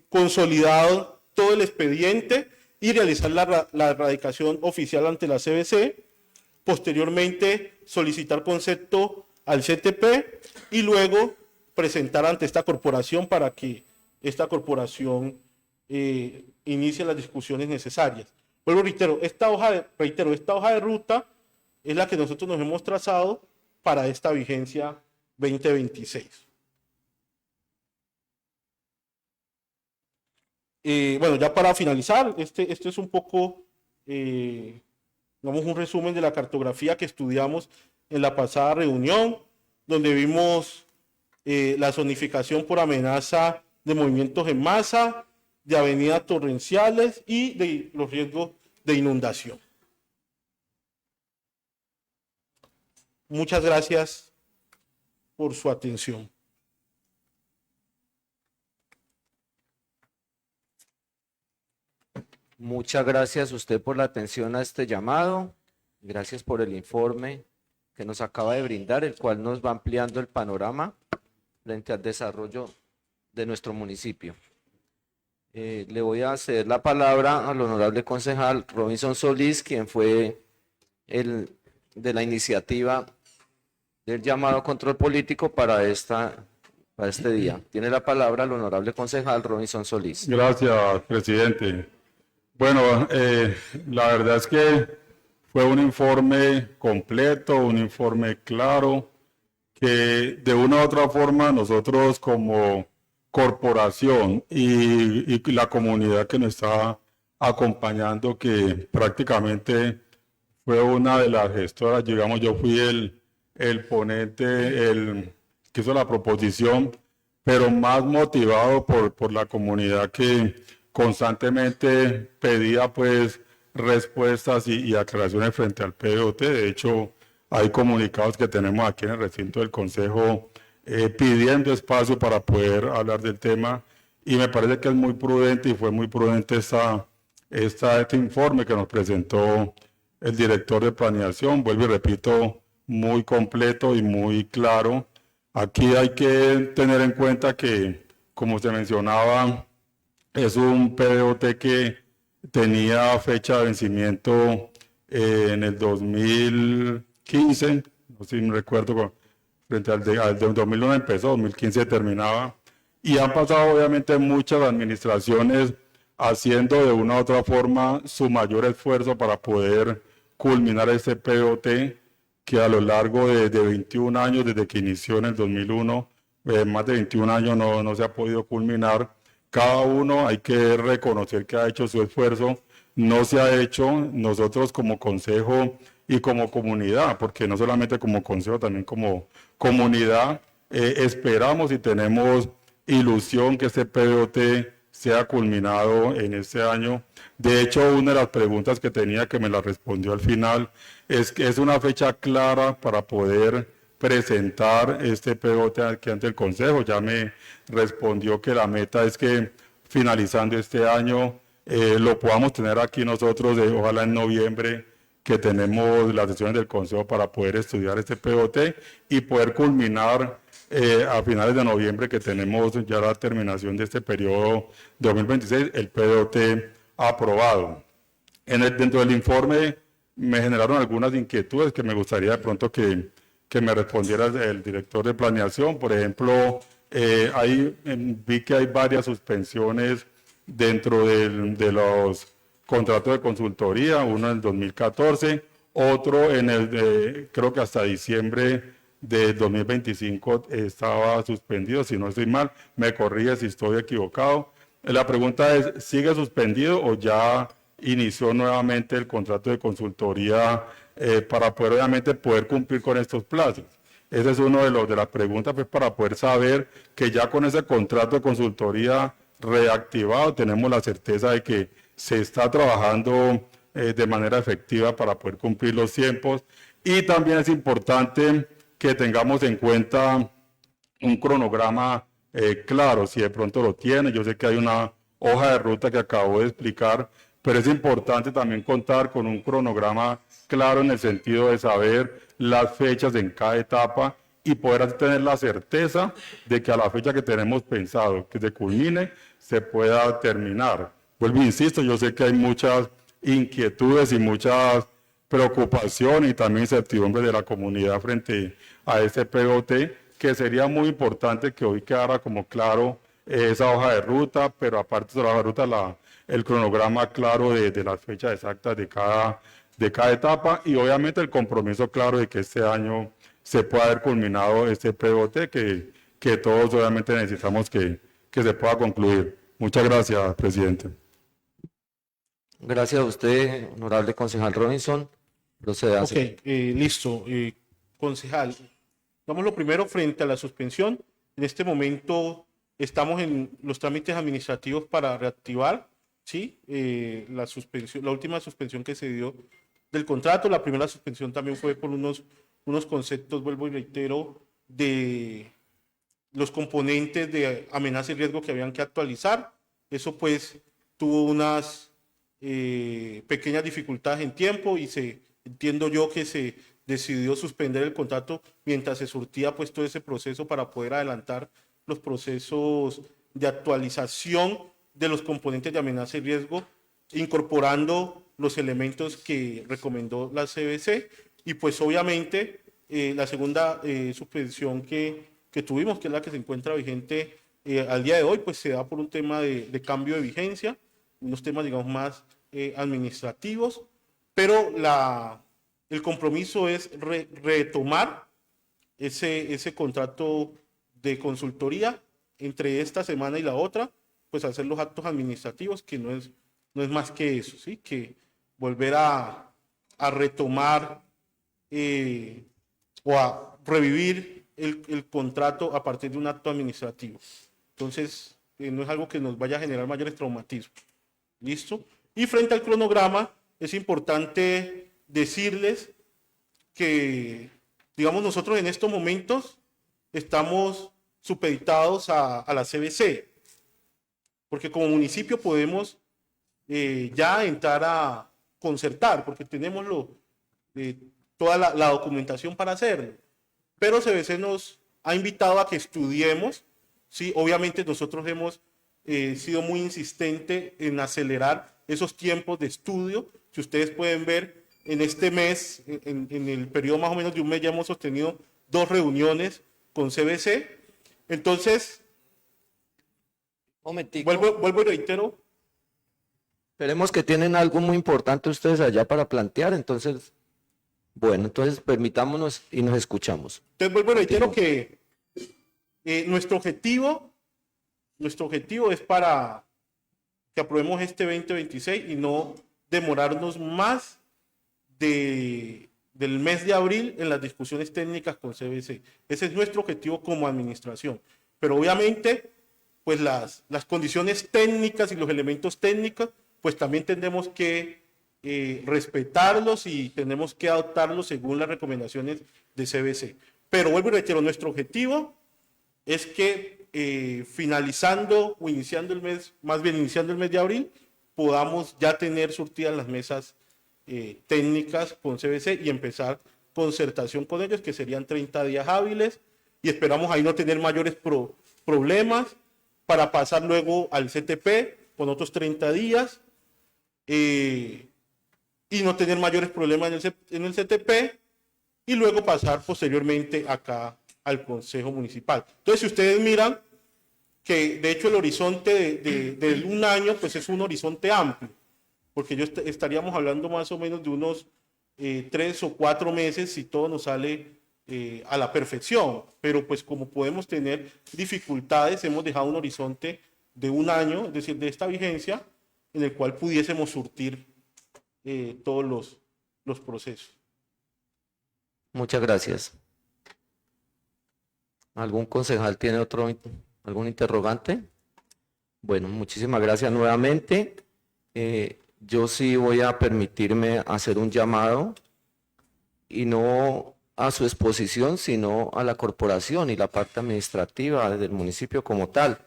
consolidado todo el expediente y realizar la erradicación oficial ante la CBC. Posteriormente, solicitar concepto al CTP y luego presentar ante esta corporación para que esta corporación inicie las discusiones necesarias. Vuelvo, reitero, esta hoja de ruta es la que nosotros nos hemos trazado para esta vigencia 2026. Bueno, ya para finalizar, esto es un poco, digamos, un resumen de la cartografía que estudiamos en la pasada reunión, donde vimos la zonificación por amenaza de movimientos en masa, de avenidas torrenciales y de los riesgos de inundación. Muchas gracias por su atención. Muchas gracias a usted por la atención a este llamado. Gracias por el informe que nos acaba de brindar, el cual nos va ampliando el panorama frente al desarrollo de nuestro municipio. Le voy a ceder la palabra al honorable concejal Robinson Solís, quien fue el de la iniciativa del llamado a control político para este día. Tiene la palabra el honorable concejal Robinson Solís. Gracias, presidente. Bueno, la verdad es que fue un informe completo, un informe claro, que de una u otra forma nosotros como corporación y la comunidad que nos está acompañando, que prácticamente fue una de las gestoras, digamos, yo fui el ponente, el que hizo la proposición, pero más motivado por la comunidad que constantemente pedía pues respuestas y aclaraciones frente al PDOT. De hecho, hay comunicados que tenemos aquí en el recinto del Consejo pidiendo espacio para poder hablar del tema, y me parece que es muy prudente y fue muy prudente este informe que nos presentó el director de planeación. Vuelvo y repito, muy completo y muy claro. Aquí hay que tener en cuenta que, como se mencionaba, es un PDOT que tenía fecha de vencimiento en el 2015, no sé si me recuerdo, frente al de 2001 empezó, 2015 terminaba, y han pasado obviamente muchas administraciones haciendo de una u otra forma su mayor esfuerzo para poder culminar este PDOT, que a lo largo de 21 años, desde que inició en el 2001, más de 21 años no se ha podido culminar. Cada uno hay que reconocer que ha hecho su esfuerzo, no se ha hecho. Nosotros como consejo y como comunidad, porque no solamente como consejo, también como comunidad, esperamos y tenemos ilusión que este PDOT sea culminado en este año. De hecho, una de las preguntas que tenía, que me la respondió al final, es que es una fecha clara para poder presentar este PDOT aquí ante el Consejo. Ya me respondió que la meta es que finalizando este año lo podamos tener aquí nosotros, ojalá en noviembre, que tenemos las sesiones del Consejo para poder estudiar este PDOT y poder culminar a finales de noviembre, que tenemos ya la terminación de este periodo 2026, el PDOT aprobado. Dentro del informe me generaron algunas inquietudes que me gustaría de pronto que me respondiera el director de planeación. Por ejemplo, vi que hay varias suspensiones dentro de los contratos de consultoría, uno en el 2014, otro creo que hasta diciembre de 2025 estaba suspendido, si no estoy mal, me corrige si estoy equivocado. La pregunta es, ¿sigue suspendido o ya inició nuevamente el contrato de consultoría para poder obviamente poder cumplir con estos plazos? Esa es una de las preguntas, pues, para poder saber que ya con ese contrato de consultoría reactivado tenemos la certeza de que se está trabajando de manera efectiva para poder cumplir los tiempos. Y también es importante que tengamos en cuenta un cronograma claro, si de pronto lo tiene. Yo sé que hay una hoja de ruta que acabo de explicar, pero es importante también contar con un cronograma claro en el sentido de saber las fechas en cada etapa y poder así tener la certeza de que a la fecha que tenemos pensado que se culmine, se pueda terminar. Vuelvo, insisto, yo sé que hay muchas inquietudes y muchas preocupaciones y también incertidumbre de la comunidad frente a este PDOT, que sería muy importante que hoy quedara como claro esa hoja de ruta, pero aparte de la hoja de ruta, el cronograma claro de las fechas exactas de cada etapa, y obviamente el compromiso claro de que este año se pueda haber culminado este PDOT, que todos obviamente necesitamos que se pueda concluir. Muchas gracias, presidente. Gracias a usted, honorable concejal Robinson. Proceda. Ok, listo. Concejal, vamos lo primero frente a la suspensión. En este momento estamos en los trámites administrativos para reactivar, ¿sí? La última suspensión que se dio del contrato. La primera suspensión también fue por unos conceptos, vuelvo y reitero, de los componentes de amenaza y riesgo que habían que actualizar. Eso pues tuvo unas pequeñas dificultades en tiempo y entiendo yo que se decidió suspender el contrato mientras se surtía pues todo ese proceso para poder adelantar los procesos de actualización de los componentes de amenaza y riesgo, incorporando los elementos que recomendó la CBC y pues obviamente la segunda suspensión que tuvimos, que es la que se encuentra vigente al día de hoy, pues se da por un tema de cambio de vigencia, unos temas digamos más administrativos, pero el compromiso es retomar ese contrato de consultoría entre esta semana y la otra, pues hacer los actos administrativos, que no es más que eso, ¿sí? Que volver a retomar o a revivir el contrato a partir de un acto administrativo. Entonces, no es algo que nos vaya a generar mayores traumatismos. ¿Listo? Y frente al cronograma, es importante decirles que, digamos, nosotros en estos momentos estamos supeditados a la CBC, porque como municipio podemos ya entrar a concertar, porque tenemos toda la documentación para hacerlo, pero CBC nos ha invitado a que estudiemos, ¿sí? Obviamente nosotros hemos sido muy insistentes en acelerar esos tiempos de estudio. Si ustedes pueden ver, en este mes, en el periodo más o menos de un mes, ya hemos sostenido 2 reuniones con CBC. Entonces, vuelvo y reitero. Esperemos que tienen algo muy importante ustedes allá para plantear, entonces, bueno, entonces permitámonos y nos escuchamos. Entonces, vuelvo y reitero que nuestro objetivo es para que aprobemos este 2026 y no demorarnos más del mes de abril en las discusiones técnicas con CBC. Ese es nuestro objetivo como administración. Pero obviamente, pues las condiciones técnicas y los elementos técnicos, pues también tenemos que respetarlos y tenemos que adoptarlos según las recomendaciones de CBC. Pero vuelvo y reitero, nuestro objetivo es que finalizando o iniciando el mes, más bien iniciando el mes de abril, podamos ya tener surtidas las mesas técnicas con CBC y empezar concertación con ellos, que serían 30 días hábiles, y esperamos ahí no tener mayores problemas para pasar luego al CTP con otros 30 días y no tener mayores problemas en el CTP y luego pasar posteriormente acá al Consejo Municipal. Entonces, si ustedes miran que de hecho el horizonte de un año pues es un horizonte amplio, porque estaríamos hablando más o menos de unos 3 o 4 meses si todo nos sale a la perfección, pero pues como podemos tener dificultades, hemos dejado un horizonte de un año, es decir, de esta vigencia, en el cual pudiésemos surtir todos los procesos. Muchas gracias. ¿Algún concejal tiene algún interrogante? Bueno, muchísimas gracias nuevamente. Yo sí voy a permitirme hacer un llamado y no a su exposición, sino a la corporación y la parte administrativa del municipio como tal.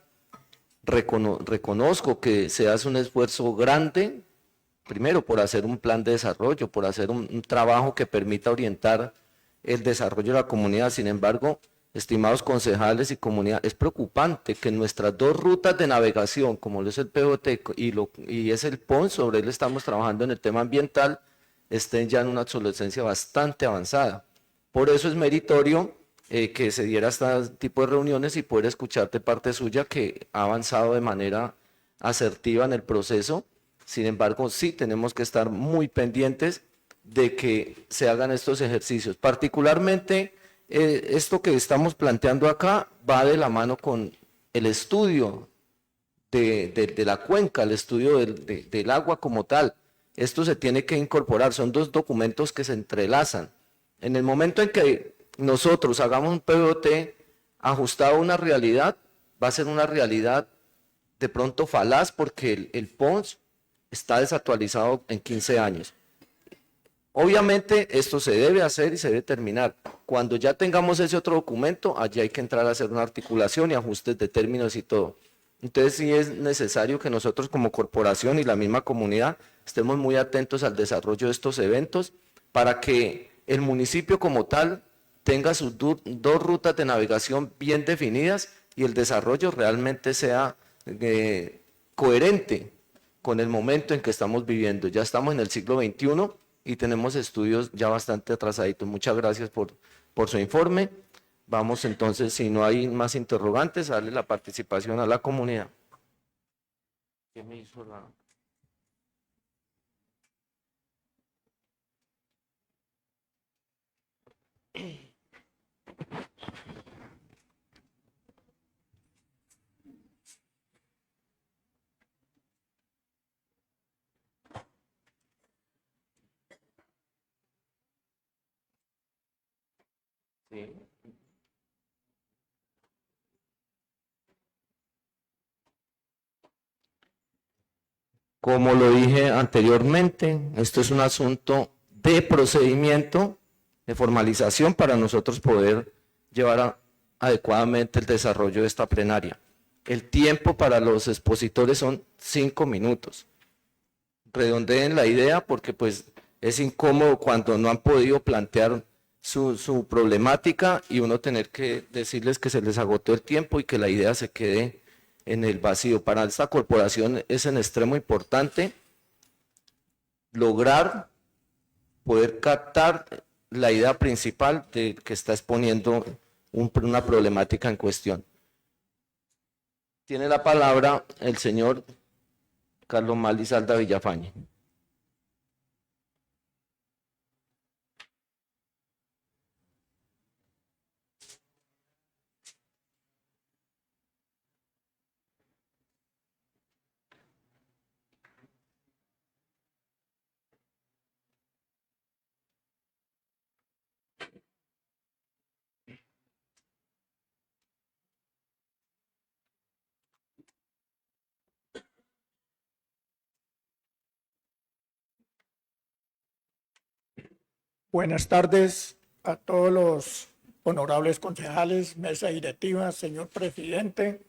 Reconozco que se hace un esfuerzo grande, primero por hacer un plan de desarrollo, por hacer un trabajo que permita orientar el desarrollo de la comunidad. Sin embargo, estimados concejales y comunidad, es preocupante que nuestras 2 rutas de navegación, como lo es el POT y es el PON, sobre él estamos trabajando en el tema ambiental, estén ya en una obsolescencia bastante avanzada. Por eso es meritorio que se diera este tipo de reuniones y poder escuchar de parte suya que ha avanzado de manera asertiva en el proceso. Sin embargo, sí tenemos que estar muy pendientes de que se hagan estos ejercicios. Particularmente, esto que estamos planteando acá va de la mano con el estudio de la cuenca, el estudio del agua como tal. Esto se tiene que incorporar, son 2 documentos que se entrelazan. En el momento en que nosotros hagamos un POT ajustado a una realidad, va a ser una realidad de pronto falaz porque el PONS está desactualizado en 15 años. Obviamente esto se debe hacer y se debe terminar. Cuando ya tengamos ese otro documento, allí hay que entrar a hacer una articulación y ajustes de términos y todo. Entonces sí es necesario que nosotros como corporación y la misma comunidad estemos muy atentos al desarrollo de estos eventos para que el municipio como tal tenga sus 2 rutas de navegación bien definidas y el desarrollo realmente sea coherente con el momento en que estamos viviendo. Ya estamos en el siglo XXI y tenemos estudios ya bastante atrasaditos. Muchas gracias por su informe. Vamos entonces, si no hay más interrogantes, a darle la participación a la comunidad. ¿Qué me hizo la...? Sí. Como lo dije anteriormente, esto es un asunto de procedimiento, de formalización para nosotros poder llevar adecuadamente el desarrollo de esta plenaria. El tiempo para los expositores son 5 minutos. Redondeen la idea porque pues es incómodo cuando no han podido plantear su problemática y uno tener que decirles que se les agotó el tiempo y que la idea se quede en el vacío. Para esta corporación es en extremo importante lograr poder captar la idea principal de que está exponiendo una problemática en cuestión. Tiene la palabra el señor Carlos Malizalda Villafañe. Buenas tardes a todos los honorables concejales, mesa directiva, señor presidente.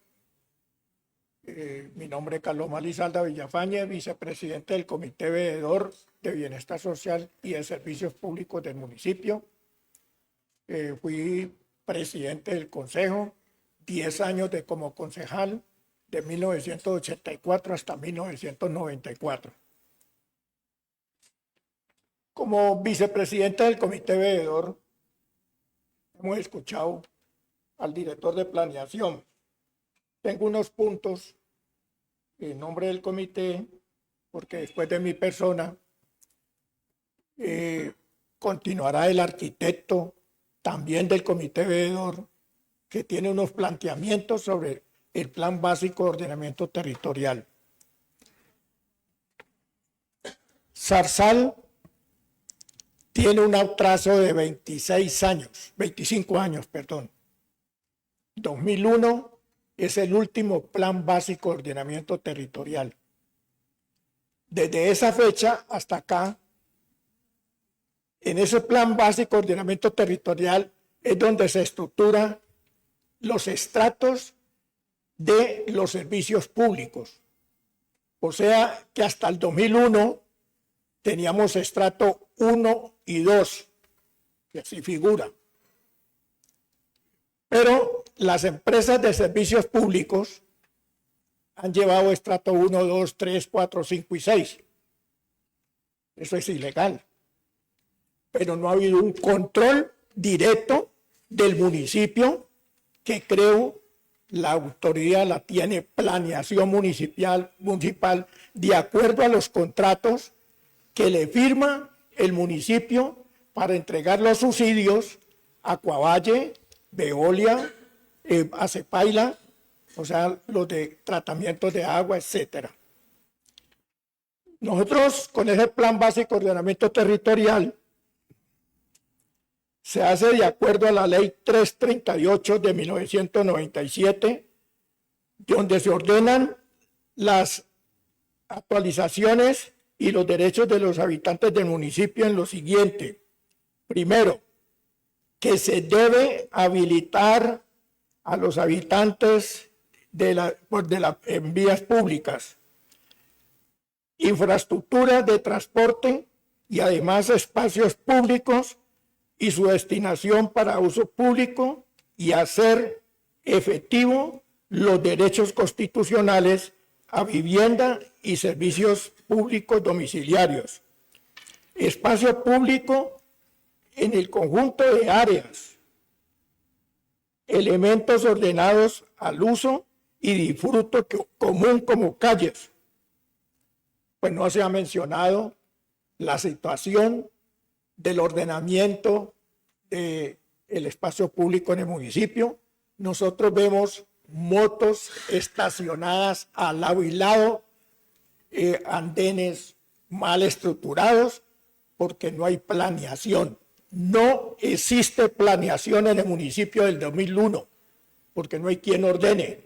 Mi nombre es Carlos Malizalda Villafañe, vicepresidente del Comité Veedor de Bienestar Social y de Servicios Públicos del municipio. Fui presidente del consejo, 10 años como concejal, de 1984 hasta 1994. Como vicepresidente del Comité Veedor, hemos escuchado al director de planeación. Tengo unos puntos en nombre del comité, porque después de mi persona continuará el arquitecto también del Comité Veedor, que tiene unos planteamientos sobre el Plan Básico de Ordenamiento Territorial. Zarzal tiene un atraso de 25 años, perdón. 2001 es el último Plan Básico de Ordenamiento Territorial. Desde esa fecha hasta acá, en ese Plan Básico de Ordenamiento Territorial es donde se estructuran los estratos de los servicios públicos. O sea que hasta el 2001 teníamos estrato 1 y 2, que así figura. Pero las empresas de servicios públicos han llevado estrato 1, 2, 3, 4, 5 y 6. Eso es ilegal. Pero no ha habido un control directo del municipio, que creo la autoridad la tiene planeación municipal de acuerdo a los contratos que le firma el municipio para entregar los subsidios a Acuavalle, Veolia, Acepaila, o sea, los de tratamiento de agua, etcétera. Nosotros, con ese Plan Básico de Ordenamiento Territorial, se hace de acuerdo a la Ley 338 de 1997, donde se ordenan las actualizaciones y los derechos de los habitantes del municipio en lo siguiente. Primero, que se debe habilitar a los habitantes en vías públicas, infraestructuras de transporte y además espacios públicos y su destinación para uso público, y hacer efectivo los derechos constitucionales a vivienda y servicios públicos domiciliarios. espacio público en el conjunto de áreas, elementos ordenados al uso y disfruto común como calles. Pues no se ha mencionado la situación del ordenamiento del espacio público en el municipio. Nosotros vemos motos estacionadas al lado y lado, andenes mal estructurados, porque no hay planeación. No existe planeación en el municipio del 2001, porque no hay quien ordene.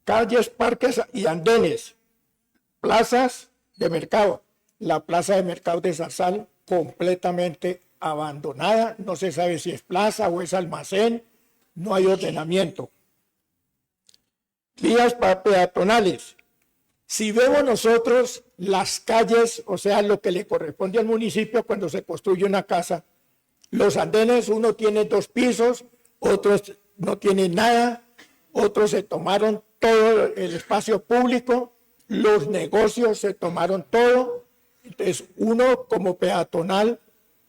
Calles, parques y andenes, plazas de mercado. La plaza de mercado de Zarzal completamente abandonada, no se sabe si es plaza o es almacén, no hay ordenamiento. Vías peatonales. Si vemos nosotros las calles, o sea, lo que le corresponde al municipio cuando se construye una casa, los andenes, uno tiene 2 pisos, otros no tienen nada, otros se tomaron todo el espacio público, los negocios se tomaron todo. Entonces, uno como peatonal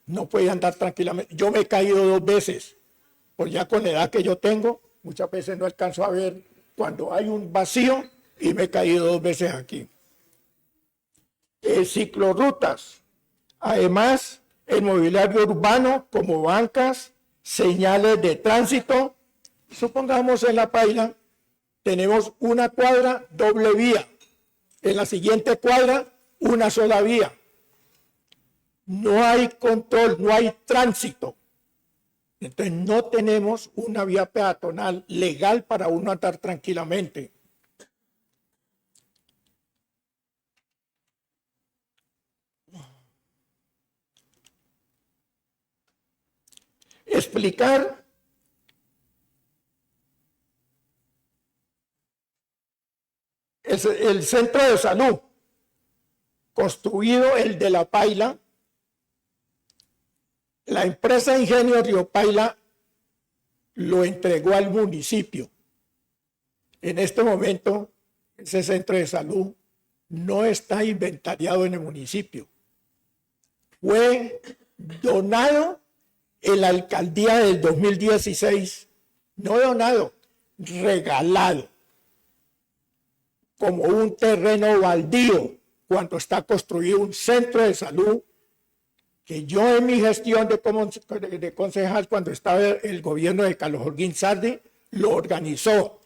no puede andar tranquilamente. Yo me he caído 2 veces, pues ya con la edad que yo tengo, muchas veces no alcanzo a ver cuando hay un vacío y me he caído 2 veces aquí. Ciclorrutas. Además, el mobiliario urbano como bancas, señales de tránsito. Supongamos en La Paila tenemos una cuadra doble vía, en la siguiente cuadra una sola vía. No hay control, no hay tránsito. Entonces no tenemos una vía peatonal legal para uno andar tranquilamente. Explicar el centro de salud construido, el de La Paila. La empresa Ingenio Río Paila lo entregó al municipio. En este momento, ese centro de salud no está inventariado en el municipio. Fue donado en la alcaldía del 2016, no donado, regalado, como un terreno baldío, cuando está construido un centro de salud que yo en mi gestión de concejal, cuando estaba el gobierno de Carlos Holguín Sardi, lo organizó.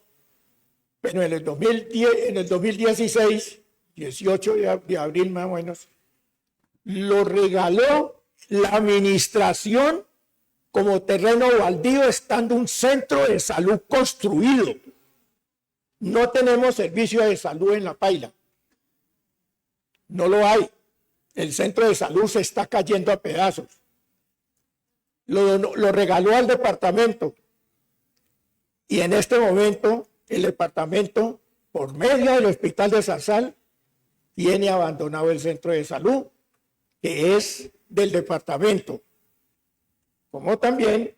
Pero en el 2016, 18 de abril más o menos, lo regaló la administración como terreno baldío, estando un centro de salud construido. No tenemos servicio de salud en La Paila. No lo hay. El centro de salud se está cayendo a pedazos. Lo regaló al departamento. Y en este momento, el departamento, por medio del Hospital de Zarzal, tiene abandonado el centro de salud, que es del departamento. Como también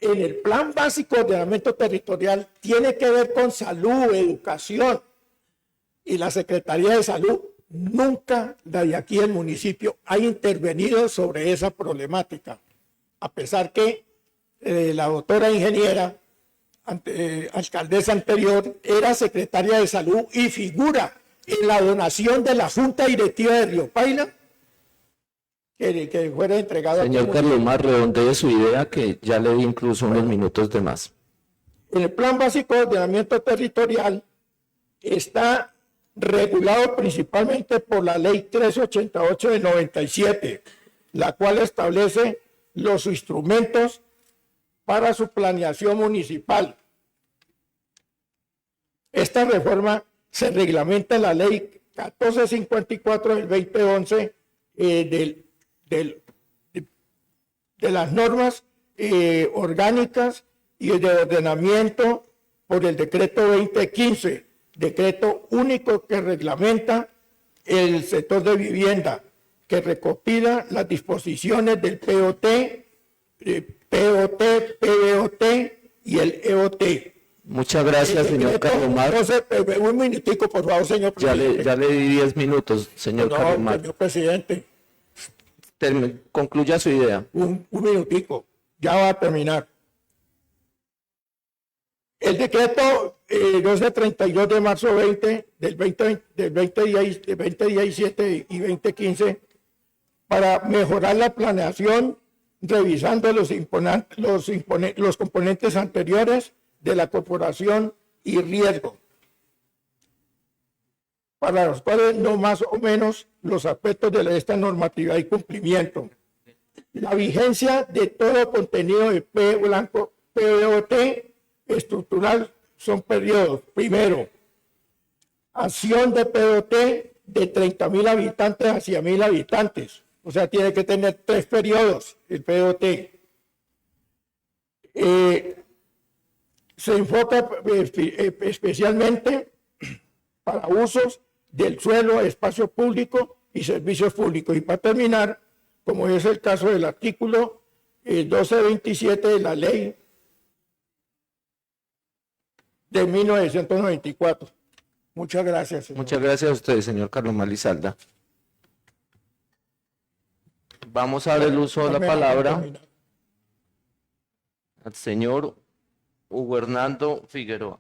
en el Plan Básico de Ordenamiento Territorial tiene que ver con salud, educación, y la Secretaría de Salud nunca, de aquí el municipio, ha intervenido sobre esa problemática, a pesar que la doctora ingeniera, alcaldesa anterior, era secretaria de Salud y figura en la donación de la Junta Directiva de Río Paila, que fuera entregado. Señor Carlos, más redondee su idea, que ya le di incluso unos minutos de más. En el Plan Básico de Ordenamiento Territorial está regulado principalmente por la Ley 1388 del 97, la cual establece los instrumentos para su planeación municipal. Esta reforma se reglamenta en la Ley 1454 del 2011 de las normas orgánicas y de ordenamiento por el decreto 2015, decreto único que reglamenta el sector de vivienda, que recopila las disposiciones del POT, PBOT y el EOT. Muchas gracias, señor Carlomar. Entonces, un minutico, por favor, señor presidente. Ya le di 10 minutos, señor No, Carlomar. señor presidente, Concluya su idea. un minutico, ya va a terminar. El decreto 1232 de marzo 20 del 2017 y 2015 para mejorar la planeación, revisando los componentes anteriores de la corporación y riesgo, para los cuales no más o menos los aspectos de esta normatividad y cumplimiento. La vigencia de todo contenido de PBOT estructural son periodos. Primero, acción de PBOT de 30.000 habitantes a 100.000 habitantes. O sea, tiene que tener 3 periodos el PBOT. Se enfoca especialmente para usos del suelo, espacio público y servicios públicos. Y para terminar, como es el caso del artículo 1227 de la ley de 1994. Muchas gracias, señor. Muchas gracias a usted, señor Carlomar Lizalda. Vamos a dar el uso de la palabra al señor Hugo Hernando Figueroa.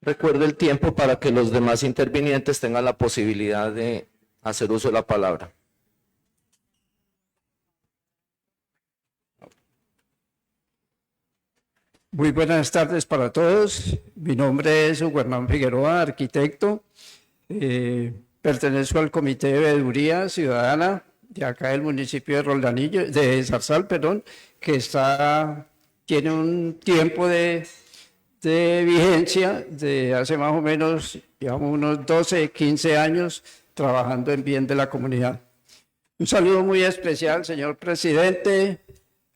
Recuerde el tiempo para que los demás intervinientes tengan la posibilidad de hacer uso de la palabra. Muy buenas tardes para todos. Mi nombre es Hugo Hernán Figueroa, arquitecto. Pertenezco al Comité de Veeduría Ciudadana de acá del municipio de Roldanillo, de Zarzal, perdón, que tiene un tiempo de vigencia de hace más o menos, digamos, unos 12, 15 años trabajando en bien de la comunidad. Un saludo muy especial, señor presidente,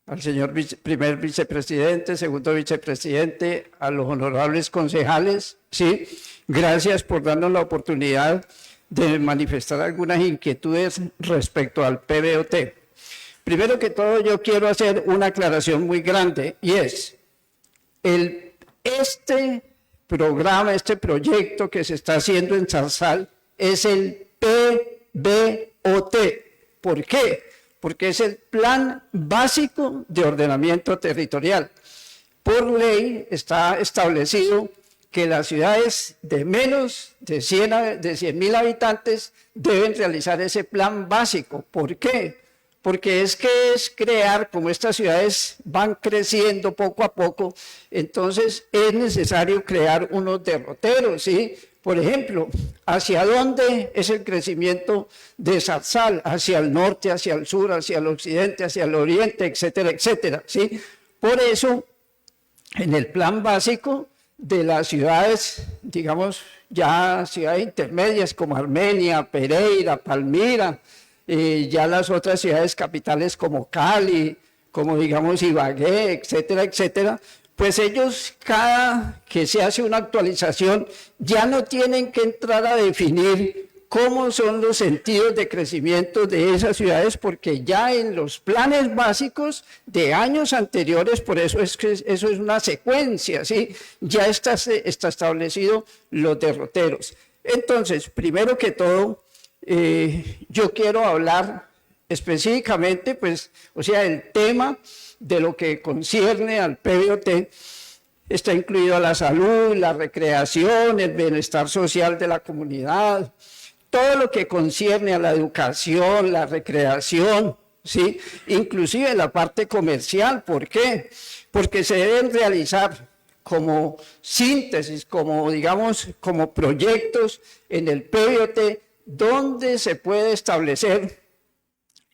al señor primer vicepresidente, segundo vicepresidente, a los honorables concejales. Sí, gracias por darnos la oportunidad de manifestar algunas inquietudes respecto al PBOT. Primero que todo, yo quiero hacer una aclaración muy grande, y es, este programa, este proyecto que se está haciendo en Zarzal es el PBOT. ¿Por qué? Porque es el Plan Básico de Ordenamiento Territorial. Por ley está establecido que las ciudades de menos de 100.000 habitantes deben realizar ese plan básico. ¿Por qué? Porque es crear, como estas ciudades van creciendo poco a poco, entonces es necesario crear unos derroteros, ¿sí? Por ejemplo, ¿hacia dónde es el crecimiento de Zarzal? Hacia el norte, hacia el sur, hacia el occidente, hacia el oriente, etcétera, etcétera, ¿sí? Por eso, en el plan básico de las ciudades, digamos, ya ciudades intermedias como Armenia, Pereira, Palmira, ya las otras ciudades capitales como Cali, como digamos Ibagué, etcétera, etcétera, pues ellos cada que se hace una actualización ya no tienen que entrar a definir cómo son los sentidos de crecimiento de esas ciudades, porque ya en los planes básicos de años anteriores, por eso es que eso es una secuencia, ¿sí? Ya está establecido los derroteros. Entonces, primero que todo, yo quiero hablar específicamente, pues, o sea, el tema de lo que concierne al PBOT está incluido la salud, la recreación, el bienestar social de la comunidad, todo lo que concierne a la educación, la recreación, ¿sí? Inclusive la parte comercial. ¿Por qué? Porque se deben realizar como síntesis, como digamos, como proyectos en el PBOT, donde se puede establecer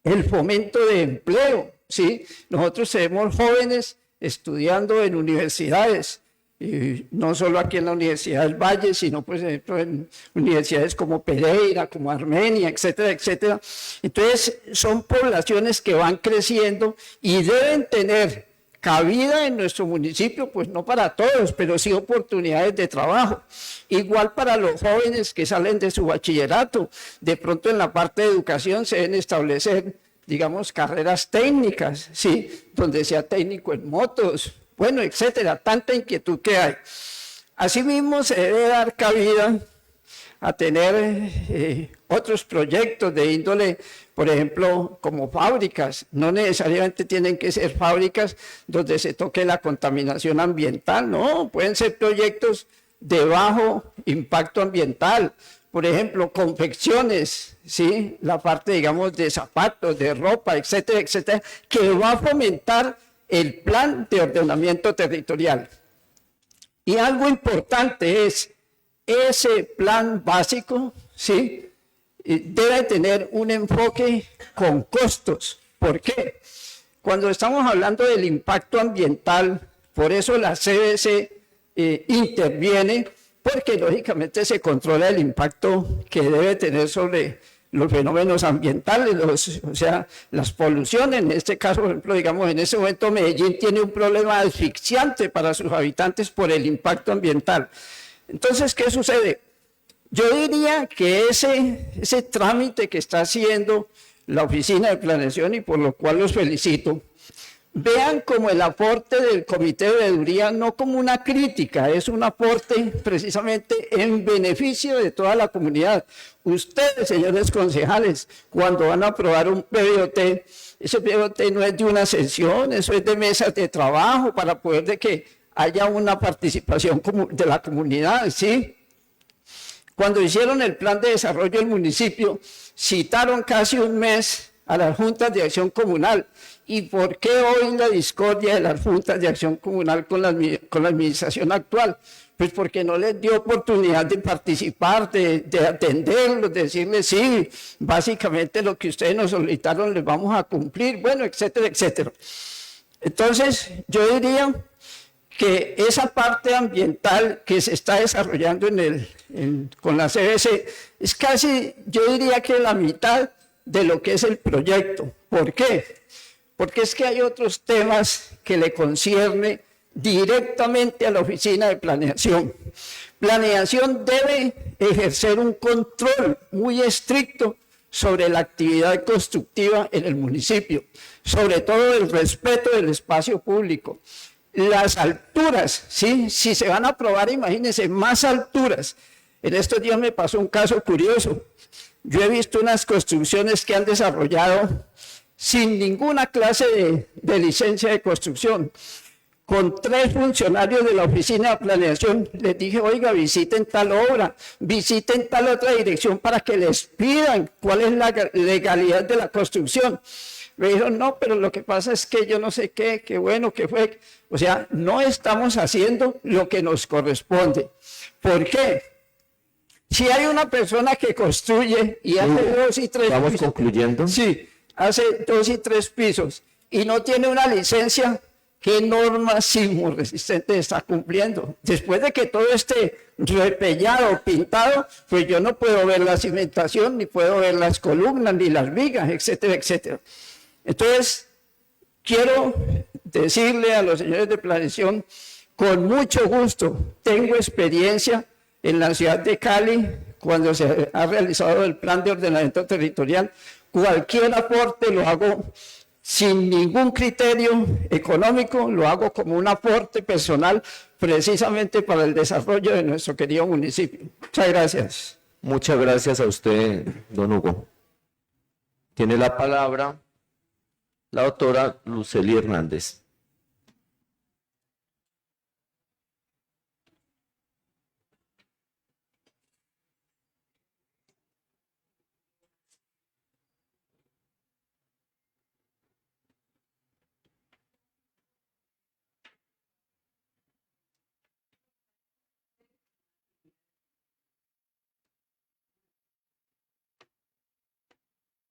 el fomento de empleo, ¿sí? Nosotros tenemos jóvenes estudiando en universidades, y no solo aquí en la Universidad del Valle, sino pues en universidades como Pereira, como Armenia, etcétera, etcétera. Entonces son poblaciones que van creciendo y deben tener cabida en nuestro municipio, pues no para todos, pero sí oportunidades de trabajo. Igual para los jóvenes que salen de su bachillerato, de pronto en la parte de educación se deben establecer, digamos, carreras técnicas, ¿sí? Donde sea técnico en motos, bueno, etcétera, tanta inquietud que hay. Asimismo, se debe dar cabida a tener otros proyectos de índole, por ejemplo, como fábricas. No necesariamente tienen que ser fábricas donde se toque la contaminación ambiental, no, pueden ser proyectos de bajo impacto ambiental. Por ejemplo, confecciones, ¿sí? La parte, digamos, de zapatos, de ropa, etcétera, etcétera, que va a fomentar el plan de ordenamiento territorial. Y algo importante es, ese plan básico, ¿sí? Debe tener un enfoque con costos. ¿Por qué? Cuando estamos hablando del impacto ambiental, por eso la CBC interviene, porque lógicamente se controla el impacto que debe tener sobre los fenómenos ambientales, o sea, las poluciones. En este caso, por ejemplo, digamos, en ese momento Medellín tiene un problema asfixiante para sus habitantes por el impacto ambiental. Entonces, ¿qué sucede? Yo diría que ese trámite que está haciendo la Oficina de Planeación, y por lo cual los felicito, vean como el aporte del Comité de Veeduría no como una crítica, es un aporte precisamente en beneficio de toda la comunidad. Ustedes, señores concejales, cuando van a aprobar un PBOT, ese PBOT no es de una sesión, eso es de mesas de trabajo para poder de que haya una participación de la comunidad, ¿sí? Cuando hicieron el plan de desarrollo del municipio, citaron casi un mes a las juntas de acción comunal. ¿Y por qué hoy la discordia de las juntas de acción comunal con la administración actual? Pues porque no les dio oportunidad de participar, de atenderlos, de decirles, sí, básicamente lo que ustedes nos solicitaron les vamos a cumplir, bueno, etcétera, etcétera. Entonces, yo diría que esa parte ambiental que se está desarrollando con la CBC es casi, yo diría que la mitad de lo que es el proyecto. ¿Por qué? Porque es que hay otros temas que le concierne directamente a la Oficina de Planeación. Planeación debe ejercer un control muy estricto sobre la actividad constructiva en el municipio, sobre todo el respeto del espacio público. Las alturas, ¿sí? Si se van a aprobar, imagínense, más alturas. En estos días me pasó un caso curioso. Yo he visto unas construcciones que han desarrollado sin ninguna clase de licencia de construcción. Con 3 funcionarios de la Oficina de Planeación les dije, oiga, visiten tal obra, visiten tal otra dirección para que les pidan cuál es la legalidad de la construcción. Me dijeron, no, pero lo que pasa es que yo no sé qué bueno que fue. O sea, no estamos haciendo lo que nos corresponde. ¿Por qué? Si hay una persona que construye y hace 2 y 3 ¿Vamos pisos, concluyendo? Sí, hace 2 y 3 pisos y no tiene una licencia, ¿qué normas sismorresistentes está cumpliendo? Después de que todo esté repellado, pintado, pues yo no puedo ver la cimentación, ni puedo ver las columnas, ni las vigas, etcétera, etcétera. Entonces, quiero decirle a los señores de Planeación, con mucho gusto, tengo experiencia en la ciudad de Cali, cuando se ha realizado el plan de ordenamiento territorial, cualquier aporte lo hago sin ningún criterio económico, lo hago como un aporte personal precisamente para el desarrollo de nuestro querido municipio. Muchas gracias. Muchas gracias a usted, don Hugo. Tiene la palabra la doctora Lucely Hernández.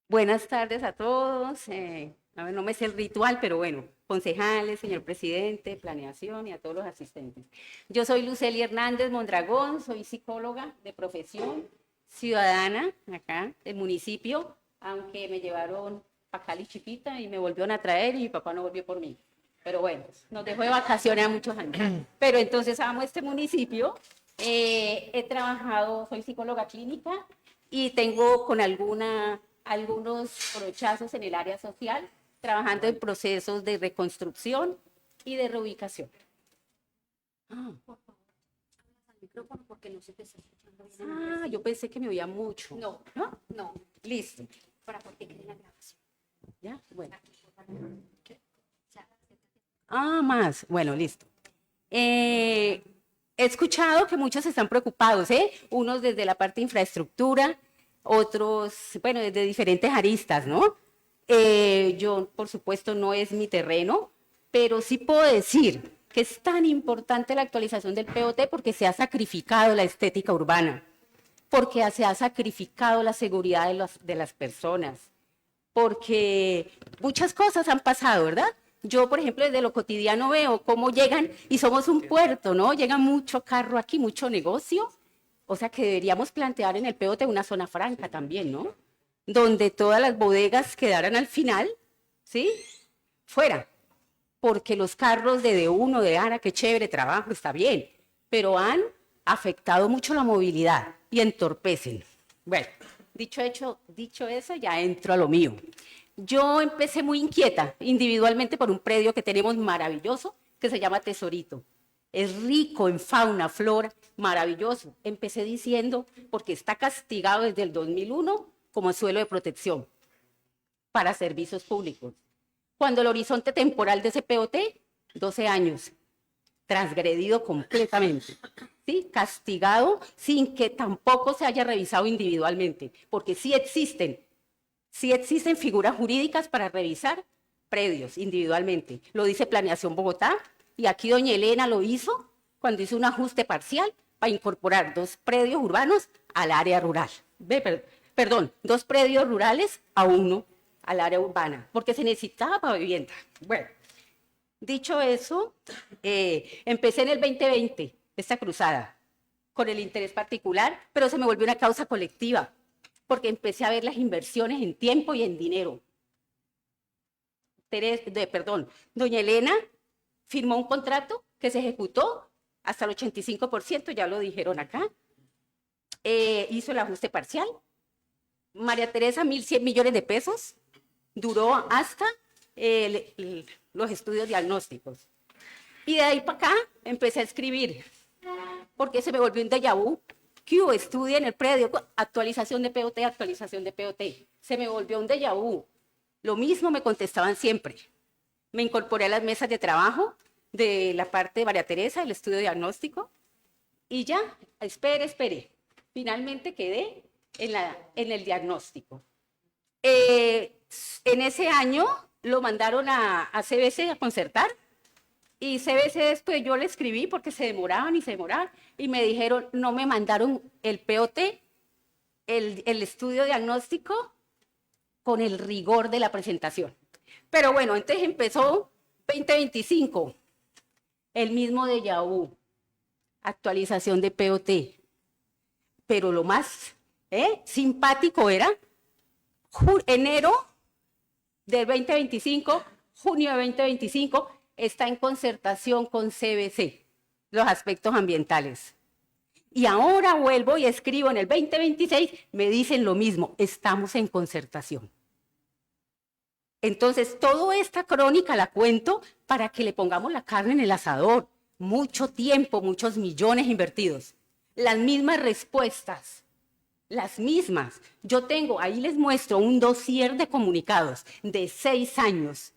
Buenas tardes a todos. A ver, no me sé el ritual, pero bueno, concejales, señor presidente, planeación y a todos los asistentes. Yo soy Lucely Hernández Mondragón, soy psicóloga de profesión, ciudadana acá del municipio, aunque me llevaron a Cali chiquita y me volvieron a traer y mi papá no volvió por mí. pero bueno, nos dejó de vacaciones a muchos años. Pero entonces amo este municipio, he trabajado, soy psicóloga clínica y tengo con algunos brochazos en el área social, trabajando en procesos de reconstrucción y de reubicación. Porque no se te está escuchando bien. Yo pensé que me oía mucho. No, ¿No? no, Listo. para porque quede la grabación. ¿Ya? Bueno. O sea, Más. Bueno, listo. He escuchado que muchos están preocupados, ¿eh? Unos desde la parte de infraestructura, otros, bueno, desde diferentes aristas, ¿no? Yo, por supuesto, no es mi terreno, pero sí puedo decir que es tan importante la actualización del POT porque se ha sacrificado la estética urbana, porque se ha sacrificado la seguridad de las personas, porque muchas cosas han pasado, ¿verdad? Yo, por ejemplo, desde lo cotidiano veo cómo llegan, y somos un puerto, ¿no? Llega mucho carro aquí, mucho negocio, o sea que deberíamos plantear en el POT una zona franca también, ¿no? Donde todas las bodegas quedaran al final, ¿sí? Fuera, porque los carros de D1, de ARA, qué chévere trabajo, está bien, pero han afectado mucho la movilidad y entorpecen. Bueno, dicho eso, ya entro a lo mío. Yo empecé muy inquieta individualmente por un predio que tenemos maravilloso que se llama Tesorito. Es rico en fauna, flora, maravilloso. Empecé diciendo, porque está castigado desde el 2001 como suelo de protección para servicios públicos. Cuando el horizonte temporal de ese POT, 12 años, transgredido completamente, ¿sí? Castigado sin que tampoco se haya revisado individualmente, porque sí existen figuras jurídicas para revisar predios individualmente. Lo dice Planeación Bogotá, y aquí doña Elena lo hizo cuando hizo un ajuste parcial para incorporar 2 predios urbanos al área rural. Perdón, 2 predios rurales a 1 al área urbana, porque se necesitaba para vivienda. Bueno, dicho eso, empecé en el 2020 esta cruzada con el interés particular, pero se me volvió una causa colectiva, porque empecé a ver las inversiones en tiempo y en dinero. Doña Elena firmó un contrato que se ejecutó hasta el 85%, ya lo dijeron acá, hizo el ajuste parcial. María Teresa, 1.100 millones de pesos, duró hasta los estudios diagnósticos. Y de ahí para acá empecé a escribir, porque se me volvió un déjà vu. ¿Qué hubo? Estudia en el predio, actualización de POT, actualización de POT. Se me volvió un déjà vu. Lo mismo me contestaban siempre. Me incorporé a las mesas de trabajo de la parte de María Teresa, el estudio diagnóstico, y ya, espere. Finalmente quedé en el diagnóstico. En ese año lo mandaron a CBC a concertar, y CBC después yo le escribí porque se demoraban, y me dijeron, no me mandaron el POT, el estudio diagnóstico, con el rigor de la presentación. Pero bueno, entonces empezó 2025, el mismo déjà vu, actualización de POT. Pero lo más simpático era enero del 2025, junio de 2025, está en concertación con CBC, los aspectos ambientales. Y ahora vuelvo y escribo en el 2026, me dicen lo mismo, estamos en concertación. Entonces, toda esta crónica la cuento para que le pongamos la carne en el asador. Mucho tiempo, muchos millones invertidos. Las mismas respuestas, las mismas. Yo tengo, ahí les muestro un dossier de comunicados de 6 años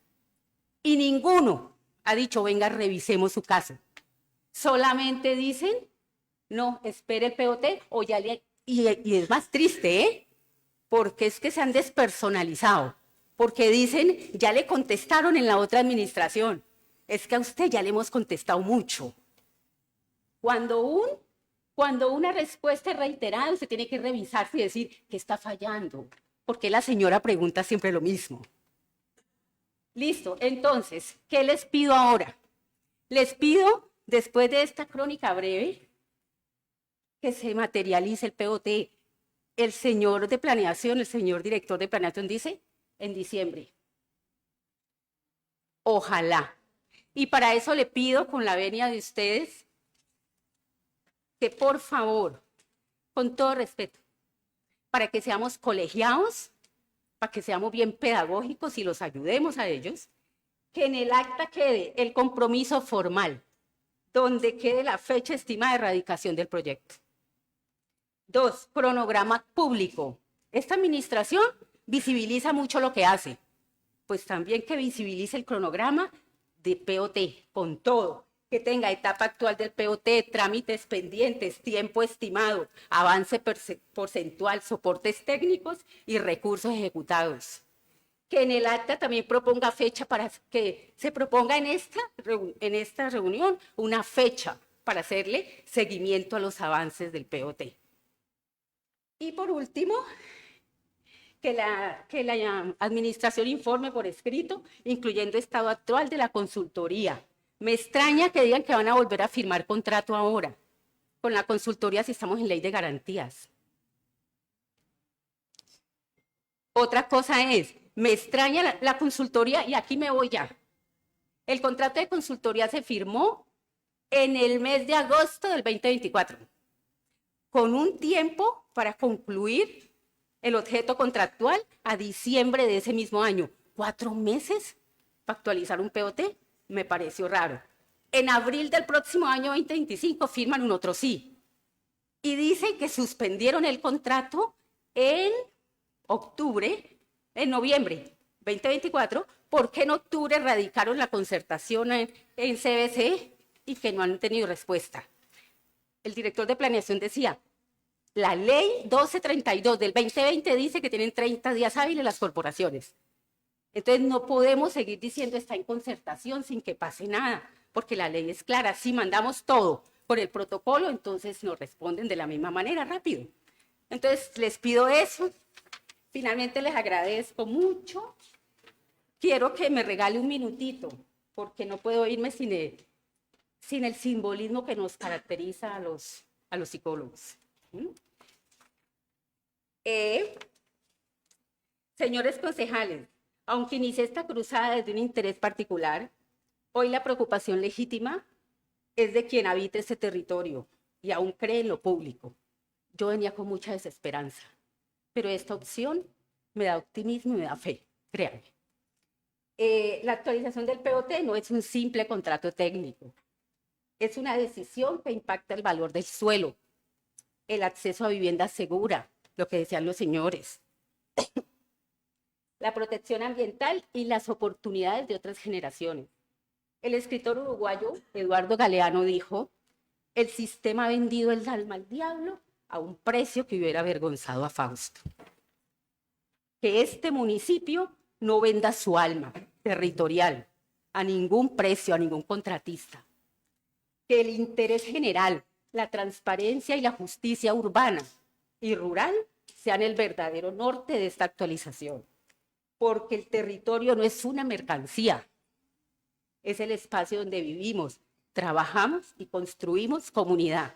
y ninguno ha dicho, venga, revisemos su caso. Solamente dicen, no, espere el POT o ya le... Y es más triste, porque es que se han despersonalizado, porque dicen, ya le contestaron en la otra administración. Es que a usted ya le hemos contestado mucho. Cuando una respuesta es reiterada, usted tiene que revisarse y decir que está fallando, porque la señora pregunta siempre lo mismo. Listo, entonces, ¿qué les pido ahora? Les pido, después de esta crónica breve, que se materialice el POT. El señor de planeación, el señor director de planeación dice, en diciembre. Ojalá. Y para eso le pido, con la venia de ustedes, que por favor, con todo respeto, para que seamos colegiados, para que seamos bien pedagógicos y los ayudemos a ellos, que en el acta quede el compromiso formal, donde quede la fecha estimada de erradicación del proyecto. 2, cronograma público. Esta administración visibiliza mucho lo que hace, pues también que visibilice el cronograma de POT, con todo, que tenga etapa actual del POT, trámites pendientes, tiempo estimado, avance porcentual, soportes técnicos y recursos ejecutados. Que en el acta también proponga fecha para que se proponga en esta reunión una fecha para hacerle seguimiento a los avances del POT. Y por último, que la administración informe por escrito, incluyendo estado actual de la consultoría. Me extraña que digan que van a volver a firmar contrato ahora con la consultoría si estamos en ley de garantías. Otra cosa es, me extraña la consultoría, y aquí me voy ya. El contrato de consultoría se firmó en el mes de agosto del 2024, con un tiempo para concluir el objeto contractual a diciembre de ese mismo año. 4 meses para actualizar un POT, me pareció raro. En abril del próximo año 2025 firman un otro sí. Y dicen que suspendieron el contrato en noviembre 2024, porque en octubre radicaron la concertación en CBC y que no han tenido respuesta. El director de planeación decía, la ley 1232 del 2020 dice que tienen 30 días hábiles las corporaciones. Entonces no podemos seguir diciendo está en concertación sin que pase nada, porque la ley es clara. Si mandamos todo por el protocolo, entonces nos responden de la misma manera, rápido. Entonces les pido eso. Finalmente les agradezco mucho. Quiero que me regale un minutito, porque no puedo irme sin el simbolismo que nos caracteriza a los psicólogos. Señores concejales, aunque inicié esta cruzada desde un interés particular, hoy la preocupación legítima es de quien habita ese territorio y aún cree en lo público. Yo venía con mucha desesperanza, pero esta opción me da optimismo y me da fe, créanme. La actualización del POT no es un simple contrato técnico, es una decisión que impacta el valor del suelo, el acceso a vivienda segura, lo que decían los señores, la protección ambiental y las oportunidades de otras generaciones. El escritor uruguayo Eduardo Galeano dijo, el sistema ha vendido el alma al diablo a un precio que hubiera avergonzado a Fausto. Que este municipio no venda su alma territorial a ningún precio, a ningún contratista. Que el interés general, la transparencia y la justicia urbana y rural sean el verdadero norte de esta actualización. Porque el territorio no es una mercancía, es el espacio donde vivimos, trabajamos y construimos comunidad.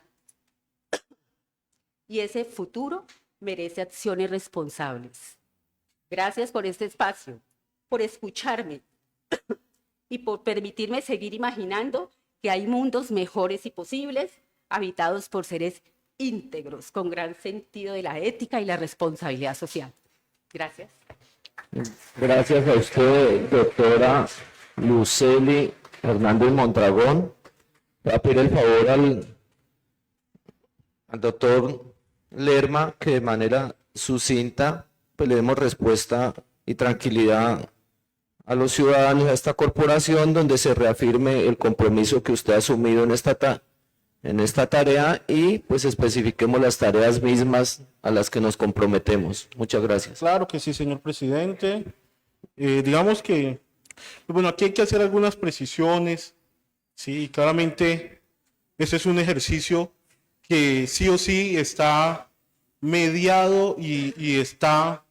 Y ese futuro merece acciones responsables. Gracias por este espacio, por escucharme y por permitirme seguir imaginando que hay mundos mejores y posibles, habitados por seres íntegros, con gran sentido de la ética y la responsabilidad social. Gracias. Gracias a usted, doctora Lucely Hernández Mondragón. Voy a pedir el favor al doctor Lerma que de manera sucinta pues, le demos respuesta y tranquilidad a los ciudadanos, a esta corporación, donde se reafirme el compromiso que usted ha asumido en esta tarea y pues especifiquemos las tareas mismas a las que nos comprometemos. Muchas gracias. Claro que sí, señor presidente. Digamos que, bueno, aquí hay que hacer algunas precisiones. Sí, claramente, este es un ejercicio que sí o sí está mediado y está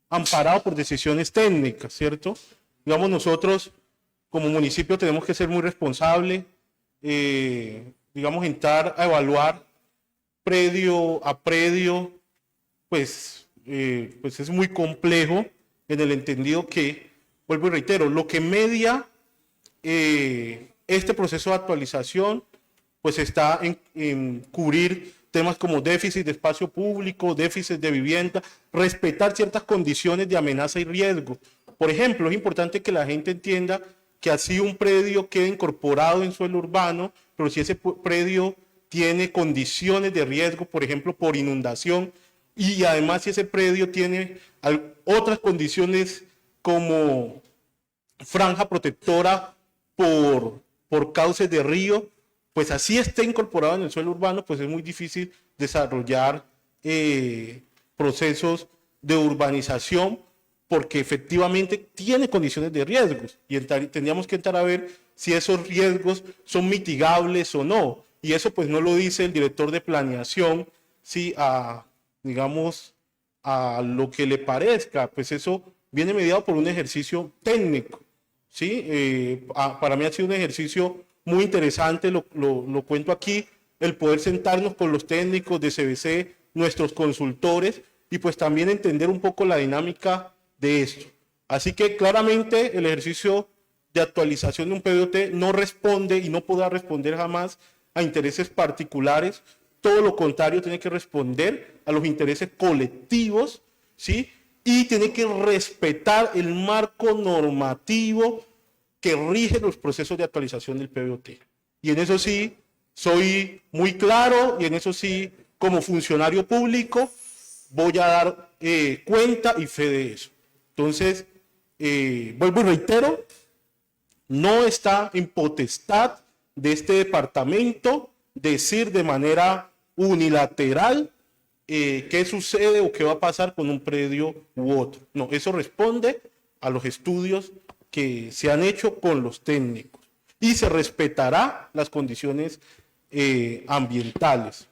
amparado por decisiones técnicas, ¿cierto? Digamos, nosotros como municipio tenemos que ser muy responsables, digamos, entrar a evaluar predio a predio, pues es muy complejo en el entendido que, vuelvo y reitero, lo que media este proceso de actualización pues está en cubrir temas como déficit de espacio público, déficit de vivienda, respetar ciertas condiciones de amenaza y riesgo. Por ejemplo, es importante que la gente entienda que así un predio quede incorporado en suelo urbano, pero si ese predio tiene condiciones de riesgo, por ejemplo, por inundación, y además si ese predio tiene otras condiciones como franja protectora por cauces de río, pues así esté incorporado en el suelo urbano, pues es muy difícil desarrollar procesos de urbanización porque efectivamente tiene condiciones de riesgos y tendríamos que entrar a ver si esos riesgos son mitigables o no. Y eso pues no lo dice el director de planeación, ¿sí? Digamos, a lo que le parezca, pues eso viene mediado por un ejercicio técnico, ¿sí? Para mí ha sido un ejercicio muy interesante, lo cuento aquí, el poder sentarnos con los técnicos de CBC, nuestros consultores, y pues también entender un poco la dinámica de esto. Así que claramente el ejercicio de actualización de un PDOT no responde y no podrá responder jamás a intereses particulares, todo lo contrario, tiene que responder a los intereses colectivos, ¿sí? Y tiene que respetar el marco normativo que rige los procesos de actualización del PBOT. Y en eso sí, soy muy claro y en eso sí, como funcionario público, voy a dar cuenta y fe de eso. Entonces, vuelvo y reitero, no está en potestad de este departamento decir de manera unilateral qué sucede o qué va a pasar con un predio u otro. No, eso responde a los estudios que se han hecho con los técnicos y se respetará las condiciones ambientales.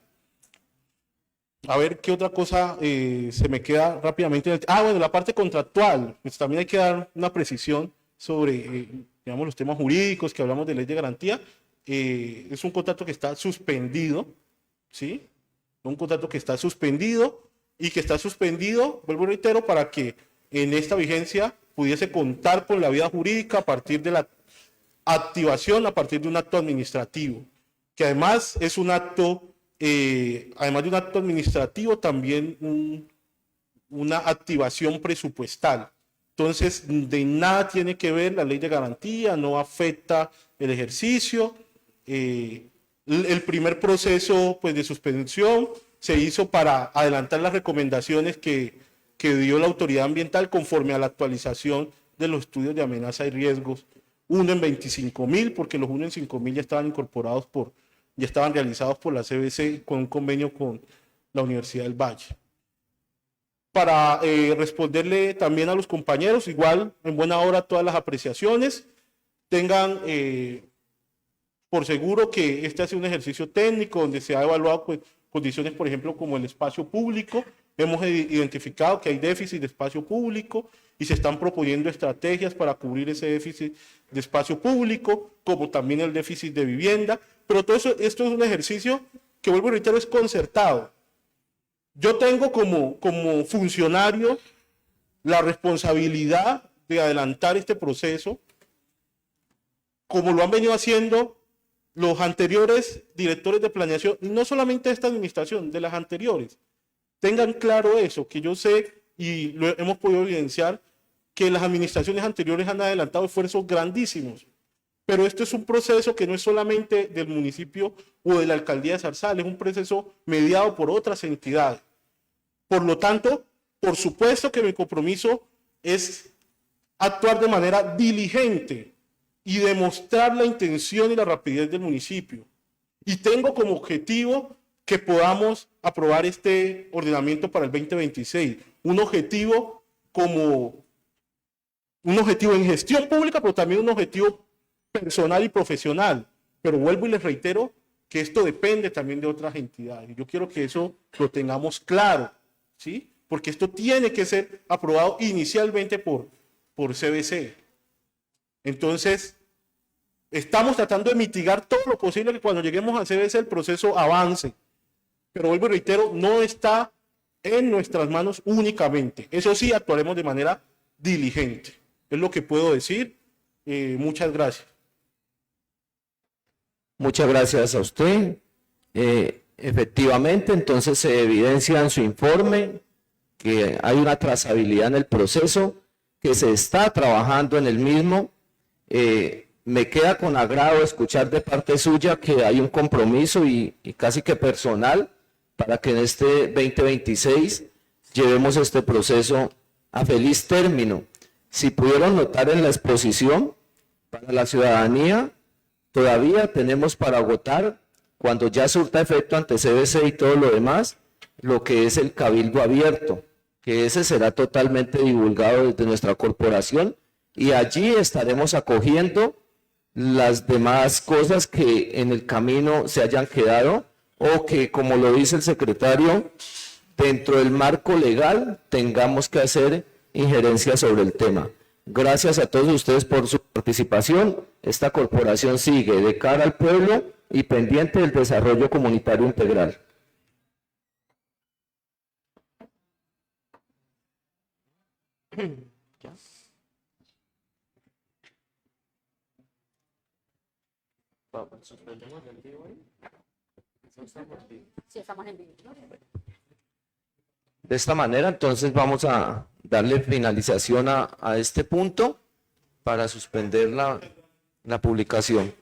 A ver qué otra cosa se me queda rápidamente. Bueno, la parte contractual, pues también hay que dar una precisión sobre digamos, los temas jurídicos que hablamos de ley de garantía. Es un contrato que está suspendido, ¿sí? Un contrato que está suspendido y que está suspendido, vuelvo y reitero, para que en esta vigencia pudiese contar con la vía jurídica a partir de la activación, a partir de un acto administrativo, que además es un acto, además de un acto administrativo, también una activación presupuestal. Entonces, de nada tiene que ver la ley de garantía, no afecta el ejercicio. El primer proceso pues, de suspensión se hizo para adelantar las recomendaciones que dio la autoridad ambiental conforme a la actualización de los estudios de amenaza y riesgos. Uno en 25.000, porque los 1 en 5.000 ya estaban incorporados ya estaban realizados por la CBC con un convenio con la Universidad del Valle. Para responderle también a los compañeros, igual en buena hora todas las apreciaciones, tengan por seguro que este ha sido un ejercicio técnico donde se ha evaluado pues, condiciones, por ejemplo, como el espacio público. Hemos identificado que hay déficit de espacio público y se están proponiendo estrategias para cubrir ese déficit de espacio público, como también el déficit de vivienda. Pero todo eso, esto es un ejercicio que, vuelvo y reitero, es concertado. Yo tengo como funcionario la responsabilidad de adelantar este proceso, como lo han venido haciendo los anteriores directores de planeación, y no solamente de esta administración, de las anteriores. Tengan claro eso, que yo sé y lo hemos podido evidenciar, que las administraciones anteriores han adelantado esfuerzos grandísimos. Pero esto es un proceso que no es solamente del municipio o de la alcaldía de Zarzal, es un proceso mediado por otras entidades. Por lo tanto, por supuesto que mi compromiso es actuar de manera diligente y demostrar la intención y la rapidez del municipio. Y tengo como objetivo que podamos aprobar este ordenamiento para el 2026. Un objetivo en gestión pública, pero también un objetivo personal y profesional. Pero vuelvo y les reitero que esto depende también de otras entidades. Yo quiero que eso lo tengamos claro, ¿sí? Porque esto tiene que ser aprobado inicialmente por CBC. Entonces, estamos tratando de mitigar todo lo posible que cuando lleguemos a CBC el proceso avance. Pero vuelvo y reitero, no está en nuestras manos únicamente. Eso sí, actuaremos de manera diligente. Es lo que puedo decir. Muchas gracias. Muchas gracias a usted. Efectivamente, entonces se evidencia en su informe que hay una trazabilidad en el proceso, que se está trabajando en el mismo. Me queda con agrado escuchar de parte suya que hay un compromiso y casi que personal para que en este 2026 llevemos este proceso a feliz término. Si pudieron notar en la exposición, para la ciudadanía, todavía tenemos para agotar, cuando ya surta efecto ante CBC y todo lo demás, lo que es el cabildo abierto, que ese será totalmente divulgado desde nuestra corporación y allí estaremos acogiendo las demás cosas que en el camino se hayan quedado o que, como lo dice el secretario, dentro del marco legal tengamos que hacer injerencia sobre el tema. Gracias a todos ustedes por su participación. Esta corporación sigue de cara al pueblo y pendiente del desarrollo comunitario integral. De esta manera, entonces vamos a darle finalización a este punto para suspender la publicación.